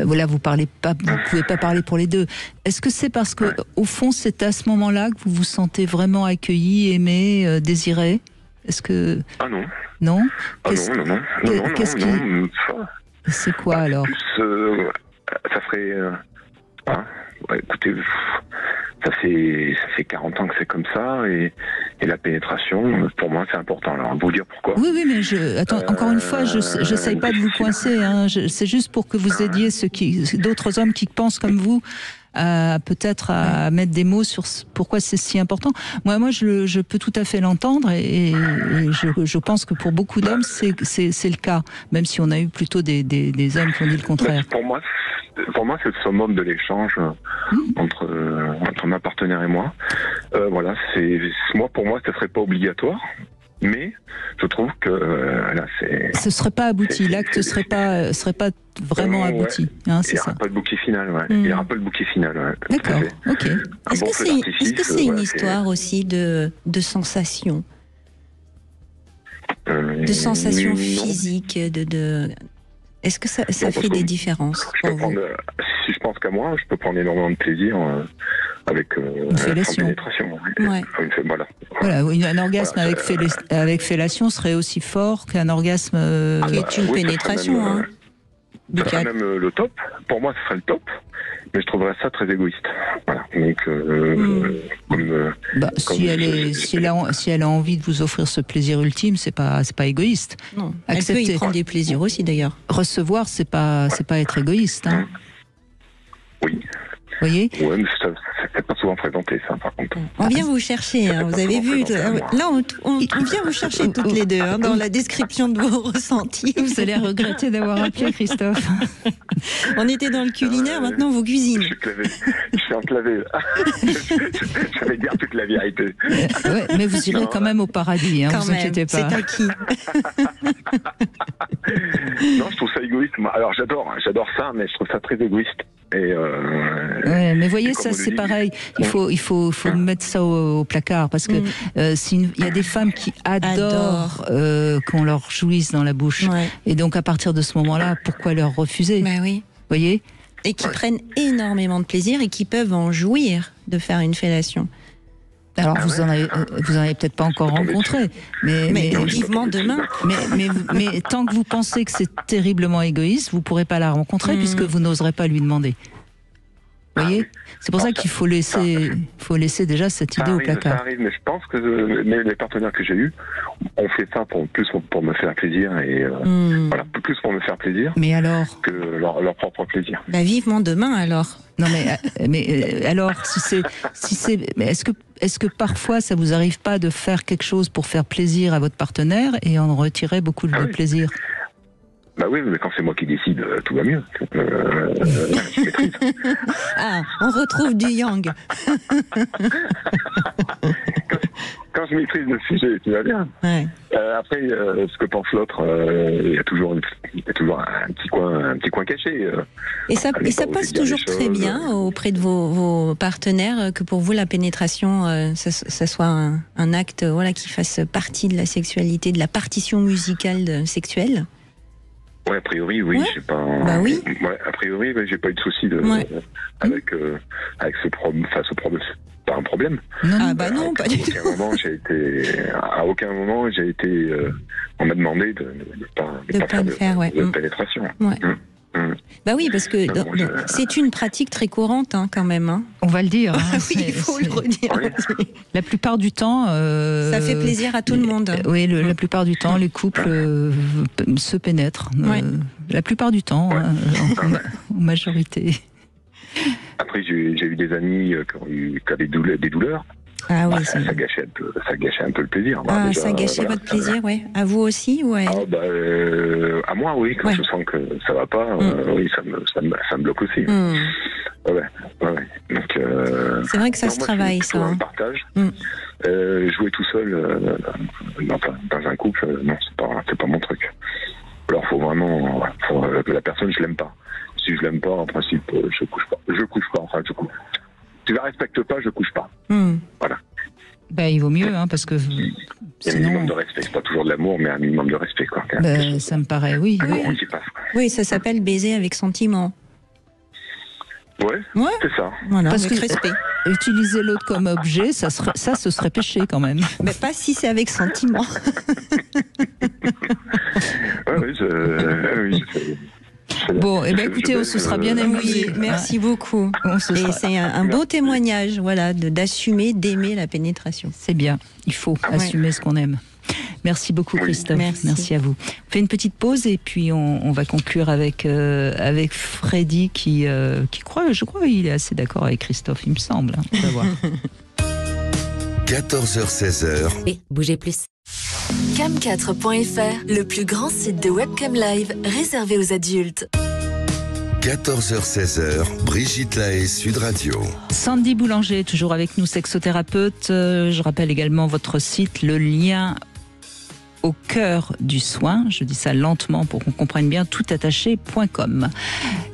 Voilà, vous pouvez pas parler pour les deux. Est-ce que c'est parce que au fond c'est à ce moment-là que vous vous sentez vraiment accueilli, aimé, désiré ? Est-ce que non. Non. Non. C'est quoi alors ? Plus, ça ferait Hein, ouais, écoutez, ça fait 40 ans que c'est comme ça, et la pénétration, pour moi, c'est important. Alors, vous dire pourquoi. Oui, mais encore une fois, je n'essaye pas de vous coincer. Hein, c'est juste pour que vous aidiez d'autres hommes qui pensent comme vous, peut-être à mettre des mots sur pourquoi c'est si important. Moi, je peux tout à fait l'entendre, et je pense que pour beaucoup d'hommes, c'est le cas, même si on a eu plutôt des hommes qui ont dit le contraire. Pour moi, c'est le summum de l'échange entre ma partenaire et moi. Voilà, pour moi, ce serait pas obligatoire, mais je trouve que là, ce serait pas abouti. L'acte serait pas vraiment abouti. Ouais. C'est ça. Il n'y aura pas le bouquet final. Ouais. Il n'y aura pas le bouquet final. Ouais. D'accord. Ok. Est-ce que c'est une histoire aussi de sensations, de sensations physiques, Est-ce que ça fait des différences pour vous? Si je pense qu'à moi, je peux prendre énormément de plaisir avec une fellation. Pénétration. Ouais. Voilà, un orgasme avec fellation serait aussi fort qu'un orgasme qui est une pénétration. Ça serait même le top. Pour moi, ce serait le top. Mais je trouverais ça très égoïste. Voilà. Donc, si elle a envie de vous offrir ce plaisir ultime, c'est pas égoïste. Non. Elle peut y prendre des plaisirs aussi, d'ailleurs. Recevoir, c'est pas être égoïste. Hein. Oui. Vous voyez ? Ouais, mais c'est pas souvent présenté, ça, par contre. On vient vous chercher, hein, vous avez vu. Là, on vient vous chercher toutes les deux, hein, dans la description de vos ressentis. Vous allez regretter d'avoir appelé Christophe. On était dans le culinaire, maintenant vous cuisinez. Je suis enclavé. Je vais dire toute la vérité. Ouais, mais vous irez quand même au paradis, hein, vous inquiétez pas. C'est acquis. Non, je trouve ça égoïste. Alors, j'adore ça, mais je trouve ça très égoïste. Ouais, mais voyez, ça c'est pareil. Il faut mettre ça au placard, parce que il y a des femmes qui adorent qu'on leur jouisse dans la bouche, et donc à partir de ce moment-là, pourquoi leur refuser? Oui. Voyez. Et qui prennent énormément de plaisir et qui peuvent en jouir de faire une fellation. Alors vous en avez peut-être pas encore rencontré, mais vivement demain. Mais tant que vous pensez que c'est terriblement égoïste, vous pourrez pas la rencontrer puisque vous n'oserez pas lui demander. Vous voyez, c'est pour ça qu'il faut laisser déjà cette idée au placard. Ça arrive, mais je pense que les partenaires que j'ai eus ont fait ça plus pour me faire plaisir, et voilà, plus pour me faire plaisir. Mais alors que leur propre plaisir. Vivement demain alors. Non mais alors mais est-ce que parfois ça vous arrive pas de faire quelque chose pour faire plaisir à votre partenaire et en retirer beaucoup de plaisir? Bah oui, mais quand c'est moi qui décide, tout va mieux. Je maîtrise. On retrouve du yang. Quand je maîtrise le sujet, tout va bien. Ouais. Après, ce que pense l'autre, il y a toujours un petit coin caché. Et ça passe toujours très bien auprès de vos partenaires, que pour vous la pénétration, ça soit un acte qui fasse partie de la sexualité, de la partition musicale sexuelle. Ouais, a priori, oui. J'ai pas. Bah oui. Ouais, a priori, j'ai pas eu de souci avec ce problème. Enfin, ce problème, c'est pas un problème. Non, pas du tout. À aucun moment, j'ai été. On m'a demandé de ne pas faire de pénétration. Ouais. Bah oui, parce que c'est une pratique très courante, quand même. Hein. On va le dire. Oui, il faut le redire. Oui. La plupart du temps, ça fait plaisir à tout le monde. Oui, la plupart du temps, les couples se pénètrent. La plupart du temps, en majorité. Après, j'ai eu des amis qui avaient des douleurs. Ah oui, ça gâchait un peu le plaisir. Ça gâchait votre plaisir, À vous aussi, à moi, oui. Quand je sens que ça va pas, oui, ça me bloque aussi. Ouais. Donc, c'est vrai que ça se travaille, ça. Un partage. Jouer tout seul dans un couple, non, c'est pas mon truc. Alors, faut vraiment que la personne, je l'aime pas. Si je l'aime pas, en principe, je couche pas. Enfin, je couche. Si je la respecte pas, je couche pas. Voilà. Il vaut mieux, parce que il y a un minimum de respect. C'est pas toujours de l'amour, mais un minimum de respect, quoi. Ça me paraît, oui. Oui, ça s'appelle baiser avec sentiment. Ouais. C'est ça. Voilà, parce avec que respect. Utiliser l'autre comme objet, ce serait péché quand même. Mais pas si c'est avec sentiment. Oui, je sais. Bon, eh ben, écoutez, on se sera bien amusé. Oui, merci beaucoup. Et c'est un beau témoignage, voilà, d'assumer, d'aimer la pénétration. C'est bien, il faut assumer ce qu'on aime. Merci beaucoup, Christophe. Merci à vous. On fait une petite pause et puis on va conclure avec Freddy qui croit, je crois, il est assez d'accord avec Christophe, il me semble. On va voir. 14h-16h. Et bougez plus. Cam4.fr, le plus grand site de webcam live réservé aux adultes. 14h-16h, Brigitte Lahaie, Sud Radio. Sandy Boulanger, toujours avec nous, sexothérapeute. Je rappelle également votre site, le lien au cœur du soin. Je dis ça lentement pour qu'on comprenne bien, toutattaché.com.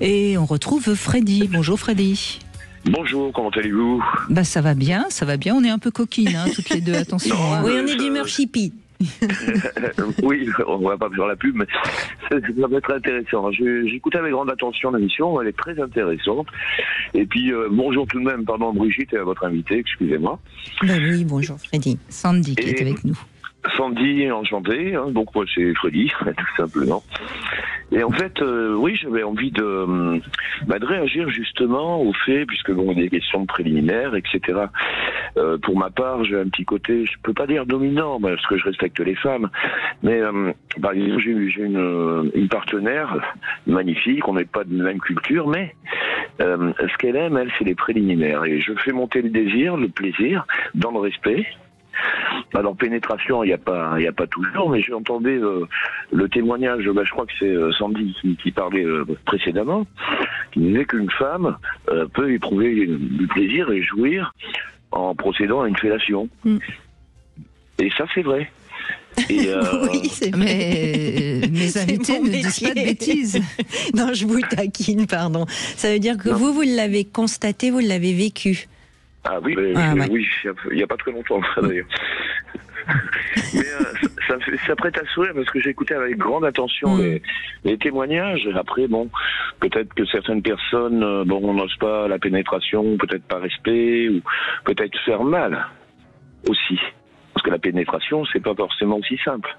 Et on retrouve Freddy. Bonjour Freddy. Bonjour, comment allez-vous? Bah ça va bien, on est un peu coquines, hein, toutes les deux, attention. Non, oui, on est d'humeur chippie. Oui, on va pas faire la pub, mais ça va être intéressant. J'écoute avec grande attention l'émission, elle est très intéressante. Et puis, bonjour tout de même, pardon Brigitte et à votre invité, excusez-moi. Ben oui, bonjour Freddy. Sandy qui est avec nous. Sandy, enchanté, hein, donc moi c'est Freddy, tout simplement. Et en fait, oui, j'avais envie de réagir justement au fait, puisque bon, il y a des questions préliminaires, etc. Pour ma part, j'ai un petit côté, je peux pas dire dominant, parce que je respecte les femmes, mais par exemple, j'ai une partenaire magnifique, on n'est pas de même culture, mais ce qu'elle aime, elle, c'est les préliminaires. Et je fais monter le désir, le plaisir, dans le respect. Alors pénétration, il n'y a pas toujours, mais j'entendais le témoignage, je crois que c'est Sandy qui parlait précédemment, qui disait qu'une femme peut éprouver du plaisir et jouir en procédant à une fellation. Et ça, c'est vrai. Et oui, c'est vrai. Mais mes invités ne disent pas de bêtises. Non, je vous taquine, pardon. Ça veut dire que vous l'avez constaté, vous l'avez vécu. Ah oui, oui, il n'y a pas très longtemps, d'ailleurs. Mais ça prête à sourire parce que j'ai écouté avec grande attention les témoignages. Après, bon, peut-être que certaines personnes, n'osent pas la pénétration, peut-être par respect, ou peut-être faire mal aussi. Parce que la pénétration, c'est pas forcément aussi simple.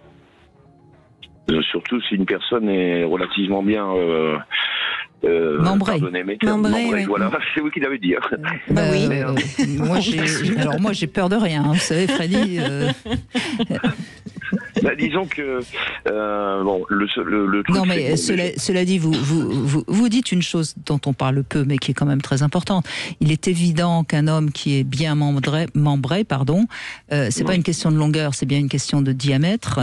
Surtout si une personne est relativement bien membré, oui. Voilà, c'est vous qui l'avez dit. Bah oui. Moi, j'ai peur de rien. Vous savez, Freddy. Disons que le truc. Non, mais cela dit, vous dites une chose dont on parle peu, mais qui est quand même très importante. Il est évident qu'un homme qui est bien membré, c'est pas une question de longueur, c'est bien une question de diamètre.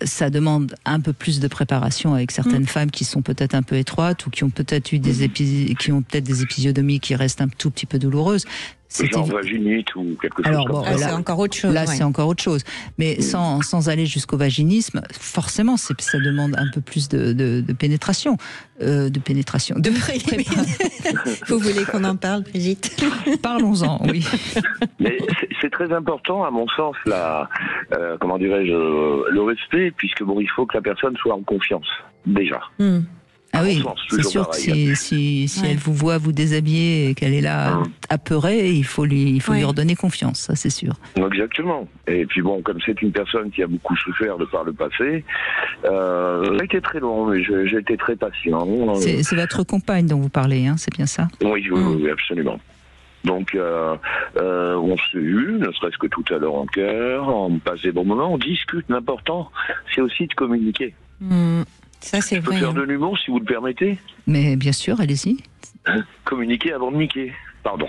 Ça demande un peu plus de préparation avec certaines femmes qui sont peut-être un peu étroites ou qui ont peut-être eu des épisiotomies qui restent un tout petit peu douloureuses. Genre vaginite ou quelque chose comme ça. C'est encore autre chose. Là, c'est encore autre chose. Mais sans aller jusqu'au vaginisme, forcément, ça demande un peu plus de pénétration. Vous voulez qu'on en parle, Brigitte? Parlons-en, oui. Mais c'est très important, à mon sens, le respect, puisque il faut que la personne soit en confiance, déjà. Ah oui, c'est sûr que si elle vous voit vous déshabiller et qu'elle est là apeurée, il faut lui redonner confiance, ça c'est sûr. Exactement. Et puis comme c'est une personne qui a beaucoup souffert de par le passé, ça a été très long, mais j'ai été très patient. C'est votre compagne dont vous parlez, hein, c'est bien ça? Oui, absolument. Donc, on s'est eu, ne serait-ce que tout à l'heure en cœur, on passe des bons moments, on discute. L'important, c'est aussi de communiquer. Ça, c'est vrai. Je peux faire de l'humour, si vous le permettez? Mais bien sûr, allez-y. Communiquer avant de niquer. Pardon.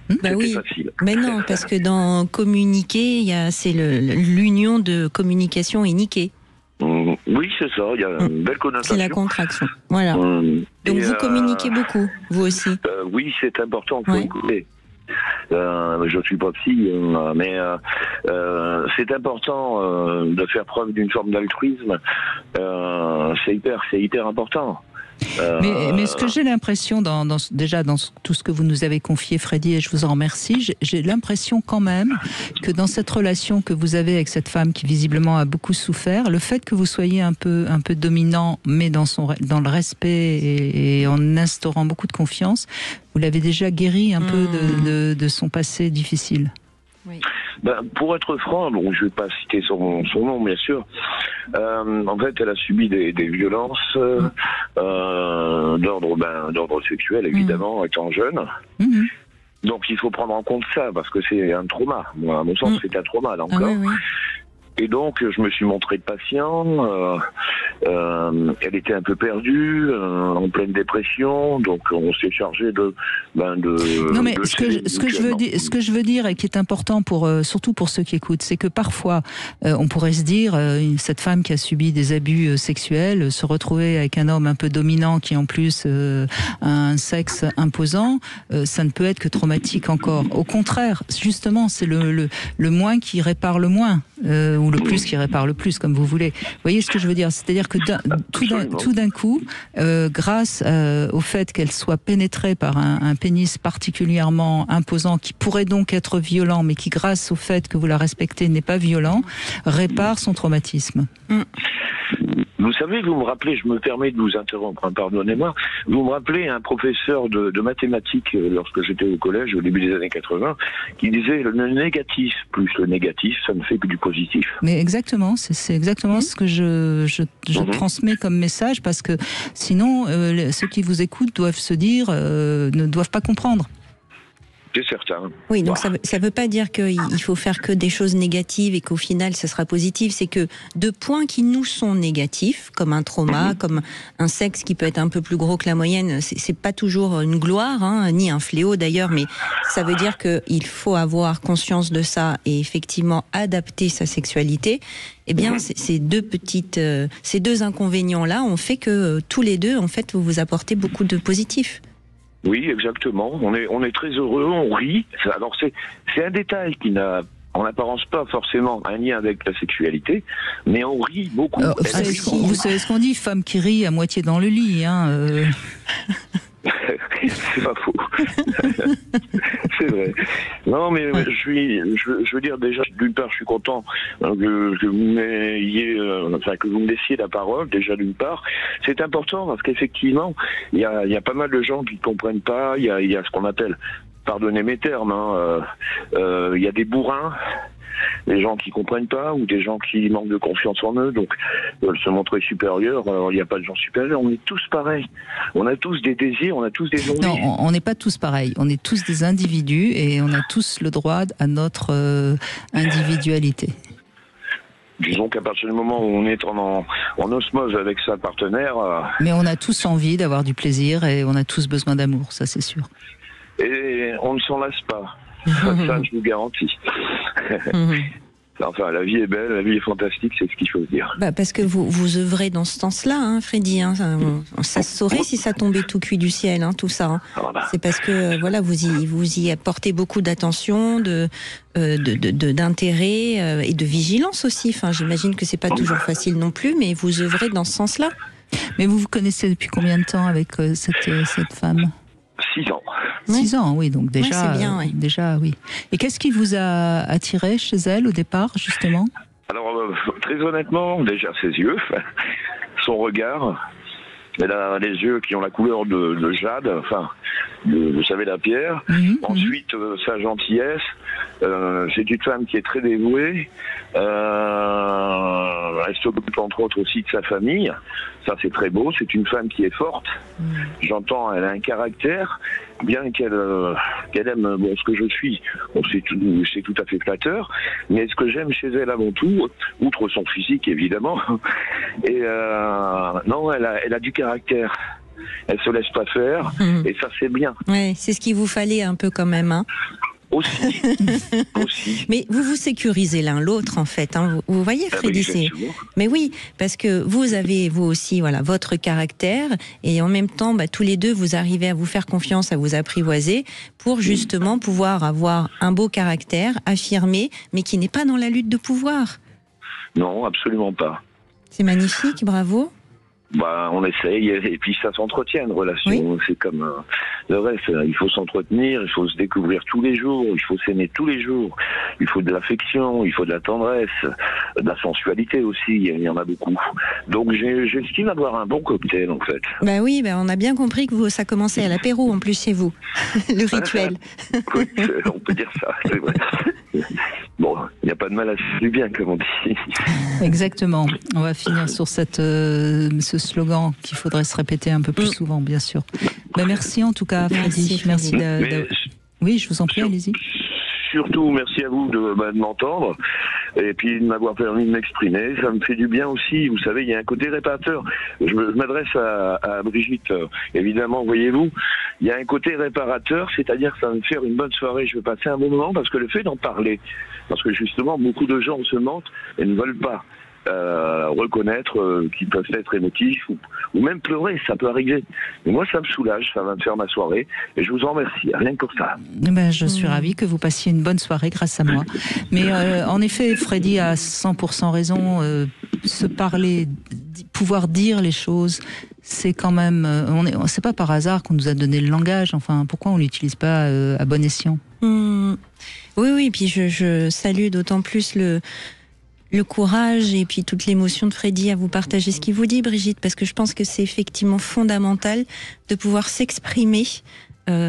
Oui. Facile. Mais non, parce que dans communiquer, c'est l'union de communication et niquer. Oui, c'est ça, il y a une belle connotation. C'est la contraction. Voilà. Donc vous communiquez beaucoup, vous aussi? Oui, c'est important, il faut écouter. Je suis pas psy, mais c'est important de faire preuve d'une forme d'altruisme. C'est hyper important. Mais ce que j'ai l'impression, déjà dans tout ce que vous nous avez confié, Freddy, et je vous en remercie, j'ai l'impression quand même que dans cette relation que vous avez avec cette femme qui visiblement a beaucoup souffert, le fait que vous soyez un peu dominant, mais dans le respect et en instaurant beaucoup de confiance, vous l'avez déjà guéri un peu de son passé difficile. Oui. Pour être franc, bon, je ne vais pas citer son nom, bien sûr. En fait, elle a subi des violences d'ordre sexuel, évidemment, étant jeune. Donc, il faut prendre en compte ça, parce que c'est un trauma. Moi, à mon sens, c'est un trauma, là encore. Oui. Et donc, je me suis montré patient. Elle était un peu perdue, en pleine dépression. Donc, on s'est chargé de. Non, mais ce que je veux dire et qui est important surtout pour ceux qui écoutent, c'est que parfois, on pourrait se dire, cette femme qui a subi des abus sexuels, se retrouver avec un homme un peu dominant qui en plus a un sexe imposant, ça ne peut être que traumatique encore. Au contraire, justement, c'est le moins qui répare le moins. Ou le plus qui répare le plus, comme vous voulez. Vous voyez ce que je veux dire? C'est-à-dire que tout d'un coup, grâce au fait qu'elle soit pénétrée par un pénis particulièrement imposant, qui pourrait donc être violent, mais qui, grâce au fait que vous la respectez, n'est pas violent, répare son traumatisme. Vous savez, vous me rappelez, je me permets de vous interrompre, pardonnez-moi, vous me rappelez un professeur de mathématiques lorsque j'étais au collège au début des années 80 qui disait le négatif plus le négatif, ça ne fait que du positif. Mais exactement, c'est exactement ce que je transmets comme message, parce que sinon ceux qui vous écoutent doivent se dire, ne doivent pas comprendre. C'est certain. Oui, donc ça veut pas dire qu'il faut faire que des choses négatives et qu'au final ça sera positif. C'est que de points qui nous sont négatifs, comme un trauma, comme un sexe qui peut être un peu plus gros que la moyenne, c'est pas toujours une gloire, hein, ni un fléau d'ailleurs, mais ça veut dire qu'il faut avoir conscience de ça et effectivement adapter sa sexualité. Eh bien, ces deux inconvénients-là ont fait que tous les deux, en fait, vous apportez beaucoup de positifs. Oui, exactement. On est très heureux, on rit. Alors c'est un détail qui n'a en apparence pas forcément un lien avec la sexualité, mais on rit beaucoup. Vous savez ce qu'on dit, femme qui rit à moitié dans le lit, hein. C'est pas faux. C'est vrai. Non, mais je veux dire déjà, d'une part, je suis content que vous me laissiez la parole. Déjà, d'une part, c'est important parce qu'effectivement, il y a pas mal de gens qui ne comprennent pas. Il y a ce qu'on appelle, pardonnez mes termes, il y a des bourrins. Des gens qui comprennent pas ou des gens qui manquent de confiance en eux, donc veulent se montrer supérieurs. Alors il n'y a pas de gens supérieurs, on est tous pareils. On a tous des désirs, on a tous des envies. Non, on n'est pas tous pareils. On est tous des individus et on a tous le droit à notre individualité. Disons qu'à partir du moment où on est en osmose avec sa partenaire... Mais on a tous envie d'avoir du plaisir et on a tous besoin d'amour, ça c'est sûr. Et on ne s'en lasse pas. Ça, je vous garantis. Enfin, la vie est belle, la vie est fantastique, c'est ce qu'il faut dire. Parce que vous œuvrez dans ce sens-là, hein, Freddy. Hein, ça se saurait si ça tombait tout cuit du ciel, hein, tout ça. Hein. C'est parce que voilà, vous y apportez beaucoup d'attention, d'intérêt et de vigilance aussi. Enfin, j'imagine que c'est pas toujours facile non plus, mais vous œuvrez dans ce sens-là. Mais vous vous connaissez depuis combien de temps avec cette femme ? 6 ans. 6 ans, oui, donc déjà, c'est bien, oui. Déjà, oui. Et qu'est-ce qui vous a attiré chez elle au départ, justement ? Alors, très honnêtement, déjà ses yeux, son regard. Elle a les yeux qui ont la couleur de jade, enfin, vous savez, la pierre. Ensuite, sa gentillesse. C'est une femme qui est très dévouée. Elle s'occupe entre autres aussi de sa famille. Ça, c'est très beau. C'est une femme qui est forte. J'entends, elle a un caractère. Bien qu'elle aime ce que je suis, c'est tout à fait flatteur. Mais ce que j'aime chez elle avant tout, outre son physique évidemment, et non, elle a du caractère. Elle se laisse pas faire, et ça c'est bien. Ouais, c'est ce qu'il vous fallait un peu quand même, hein. Aussi. Mais vous sécurisez l'un l'autre en fait. Hein. Vous voyez, Freddy, mais oui, parce que vous avez vous aussi votre caractère et en même temps, tous les deux, vous arrivez à vous faire confiance, à vous apprivoiser pour justement pouvoir avoir un beau caractère affirmé, mais qui n'est pas dans la lutte de pouvoir. Non, absolument pas. C'est magnifique, bravo. on essaye et puis ça s'entretient une relation. Oui. C'est comme le reste. Il faut s'entretenir, il faut se découvrir tous les jours, il faut s'aimer tous les jours. Il faut de l'affection, il faut de la tendresse, de la sensualité aussi. Il y en a beaucoup. Donc j'estime avoir un bon cocktail en fait. Bah oui, on a bien compris que ça commençait à l'apéro en plus chez vous, le rituel. Oui, on peut dire ça. C'est vrai. Bon, il n'y a pas de mal à se faire du bien, comme on dit. Exactement. On va finir sur ce slogan qu'il faudrait se répéter un peu plus souvent, bien sûr. Merci en tout cas, Freddy. Merci. Oui, je vous en prie, allez-y. Surtout, merci à vous de m'entendre et puis de m'avoir permis de m'exprimer. Ça me fait du bien aussi. Vous savez, il y a un côté réparateur. Je m'adresse à Brigitte, évidemment, voyez-vous. Il y a un côté réparateur, c'est-à-dire que ça va me faire une bonne soirée. Je vais passer un bon moment parce que le fait d'en parler, parce que justement, beaucoup de gens se mentent et ne veulent pas reconnaître qu'ils peuvent être émotifs ou même pleurer, ça peut arriver. Mais moi, ça me soulage, ça va me faire ma soirée et je vous en remercie, rien que pour ça. Je suis ravie que vous passiez une bonne soirée grâce à moi. Mais en effet, Freddy a 100% raison. Se parler, pouvoir dire les choses, c'est quand même... c'est pas par hasard qu'on nous a donné le langage. Enfin, pourquoi on l'utilise pas à bon escient? Oui, puis je salue d'autant plus le courage et puis toute l'émotion de Freddy à vous partager ce qu'il vous dit, Brigitte, parce que je pense que c'est effectivement fondamental de pouvoir s'exprimer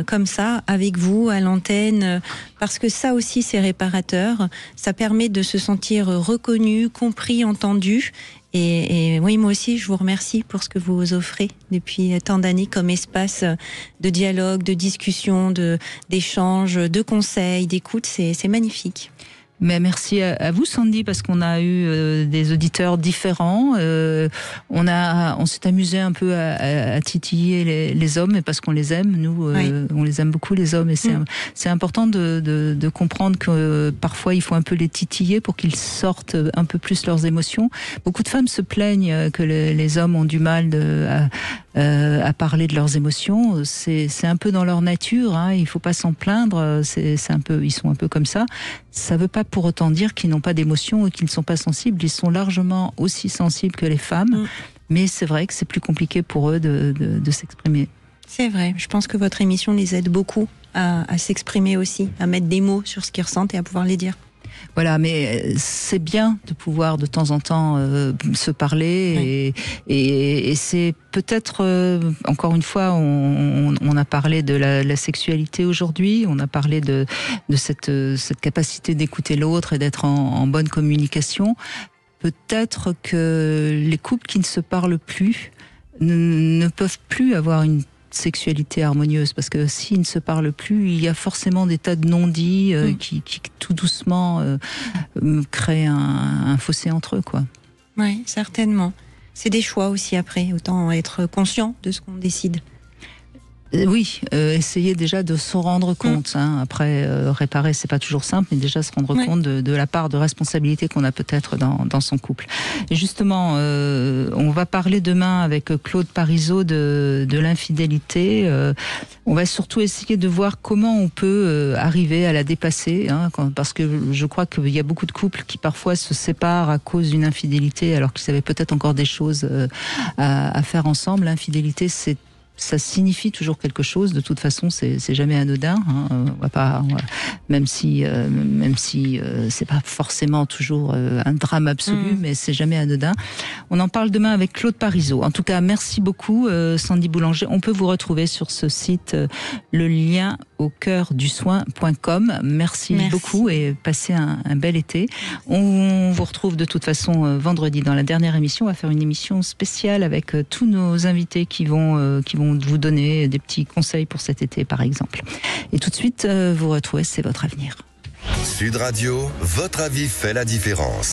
comme ça, avec vous, à l'antenne, parce que ça aussi c'est réparateur, ça permet de se sentir reconnu, compris, entendu. Et oui, moi aussi, je vous remercie pour ce que vous offrez depuis tant d'années comme espace de dialogue, de discussion, d'échange, de conseils, d'écoute, c'est magnifique. Mais merci à vous, Sandy, parce qu'on a eu des auditeurs différents. On s'est amusé un peu à titiller les hommes, et parce qu'on les aime, nous, on les aime beaucoup, les hommes. Et c'est important de comprendre que parfois il faut un peu les titiller pour qu'ils sortent un peu plus leurs émotions. Beaucoup de femmes se plaignent que les hommes ont du mal à parler de leurs émotions. C'est un peu dans leur nature, hein. Il faut pas s'en plaindre. Ils sont un peu comme ça. Ça veut pas pour autant dire qu'ils n'ont pas d'émotions et qu'ils ne sont pas sensibles. Ils sont largement aussi sensibles que les femmes. Mais c'est vrai que c'est plus compliqué pour eux de s'exprimer. C'est vrai. Je pense que votre émission les aide beaucoup à s'exprimer aussi, à mettre des mots sur ce qu'ils ressentent et à pouvoir les dire. Voilà, mais c'est bien de pouvoir de temps en temps se parler et c'est peut-être, encore une fois, on a parlé de la sexualité aujourd'hui, on a parlé de cette capacité d'écouter l'autre et d'être en bonne communication. Peut-être que les couples qui ne se parlent plus ne peuvent plus avoir une sexualité harmonieuse, parce que s'ils ne se parlent plus, il y a forcément des tas de non-dits qui tout doucement créent un fossé entre eux, quoi. Oui, certainement. C'est des choix aussi après, autant être conscient de ce qu'on décide. Oui, essayer déjà de se rendre compte. Hein. Après, réparer, c'est pas toujours simple, mais déjà se rendre compte de la part de responsabilité qu'on a peut-être dans son couple. Et justement, on va parler demain avec Claude Parisot de l'infidélité. On va surtout essayer de voir comment on peut arriver à la dépasser, hein, parce que je crois qu'il y a beaucoup de couples qui parfois se séparent à cause d'une infidélité, alors qu'ils avaient peut-être encore des choses à faire ensemble. L'infidélité, ça signifie toujours quelque chose. De toute façon, c'est jamais anodin. Hein. On va pas, même si c'est pas forcément toujours un drame absolu, mais c'est jamais anodin. On en parle demain avec Claude Parisot. En tout cas, merci beaucoup, Sandy Boulanger. On peut vous retrouver sur ce site, le lien au cœur du soin.com. Merci beaucoup et passez un bel été. On vous retrouve de toute façon vendredi dans la dernière émission. On va faire une émission spéciale avec tous nos invités qui vont vous donner des petits conseils pour cet été, par exemple. Et tout de suite, vous retrouvez C'est votre avenir. Sud Radio, votre avis fait la différence.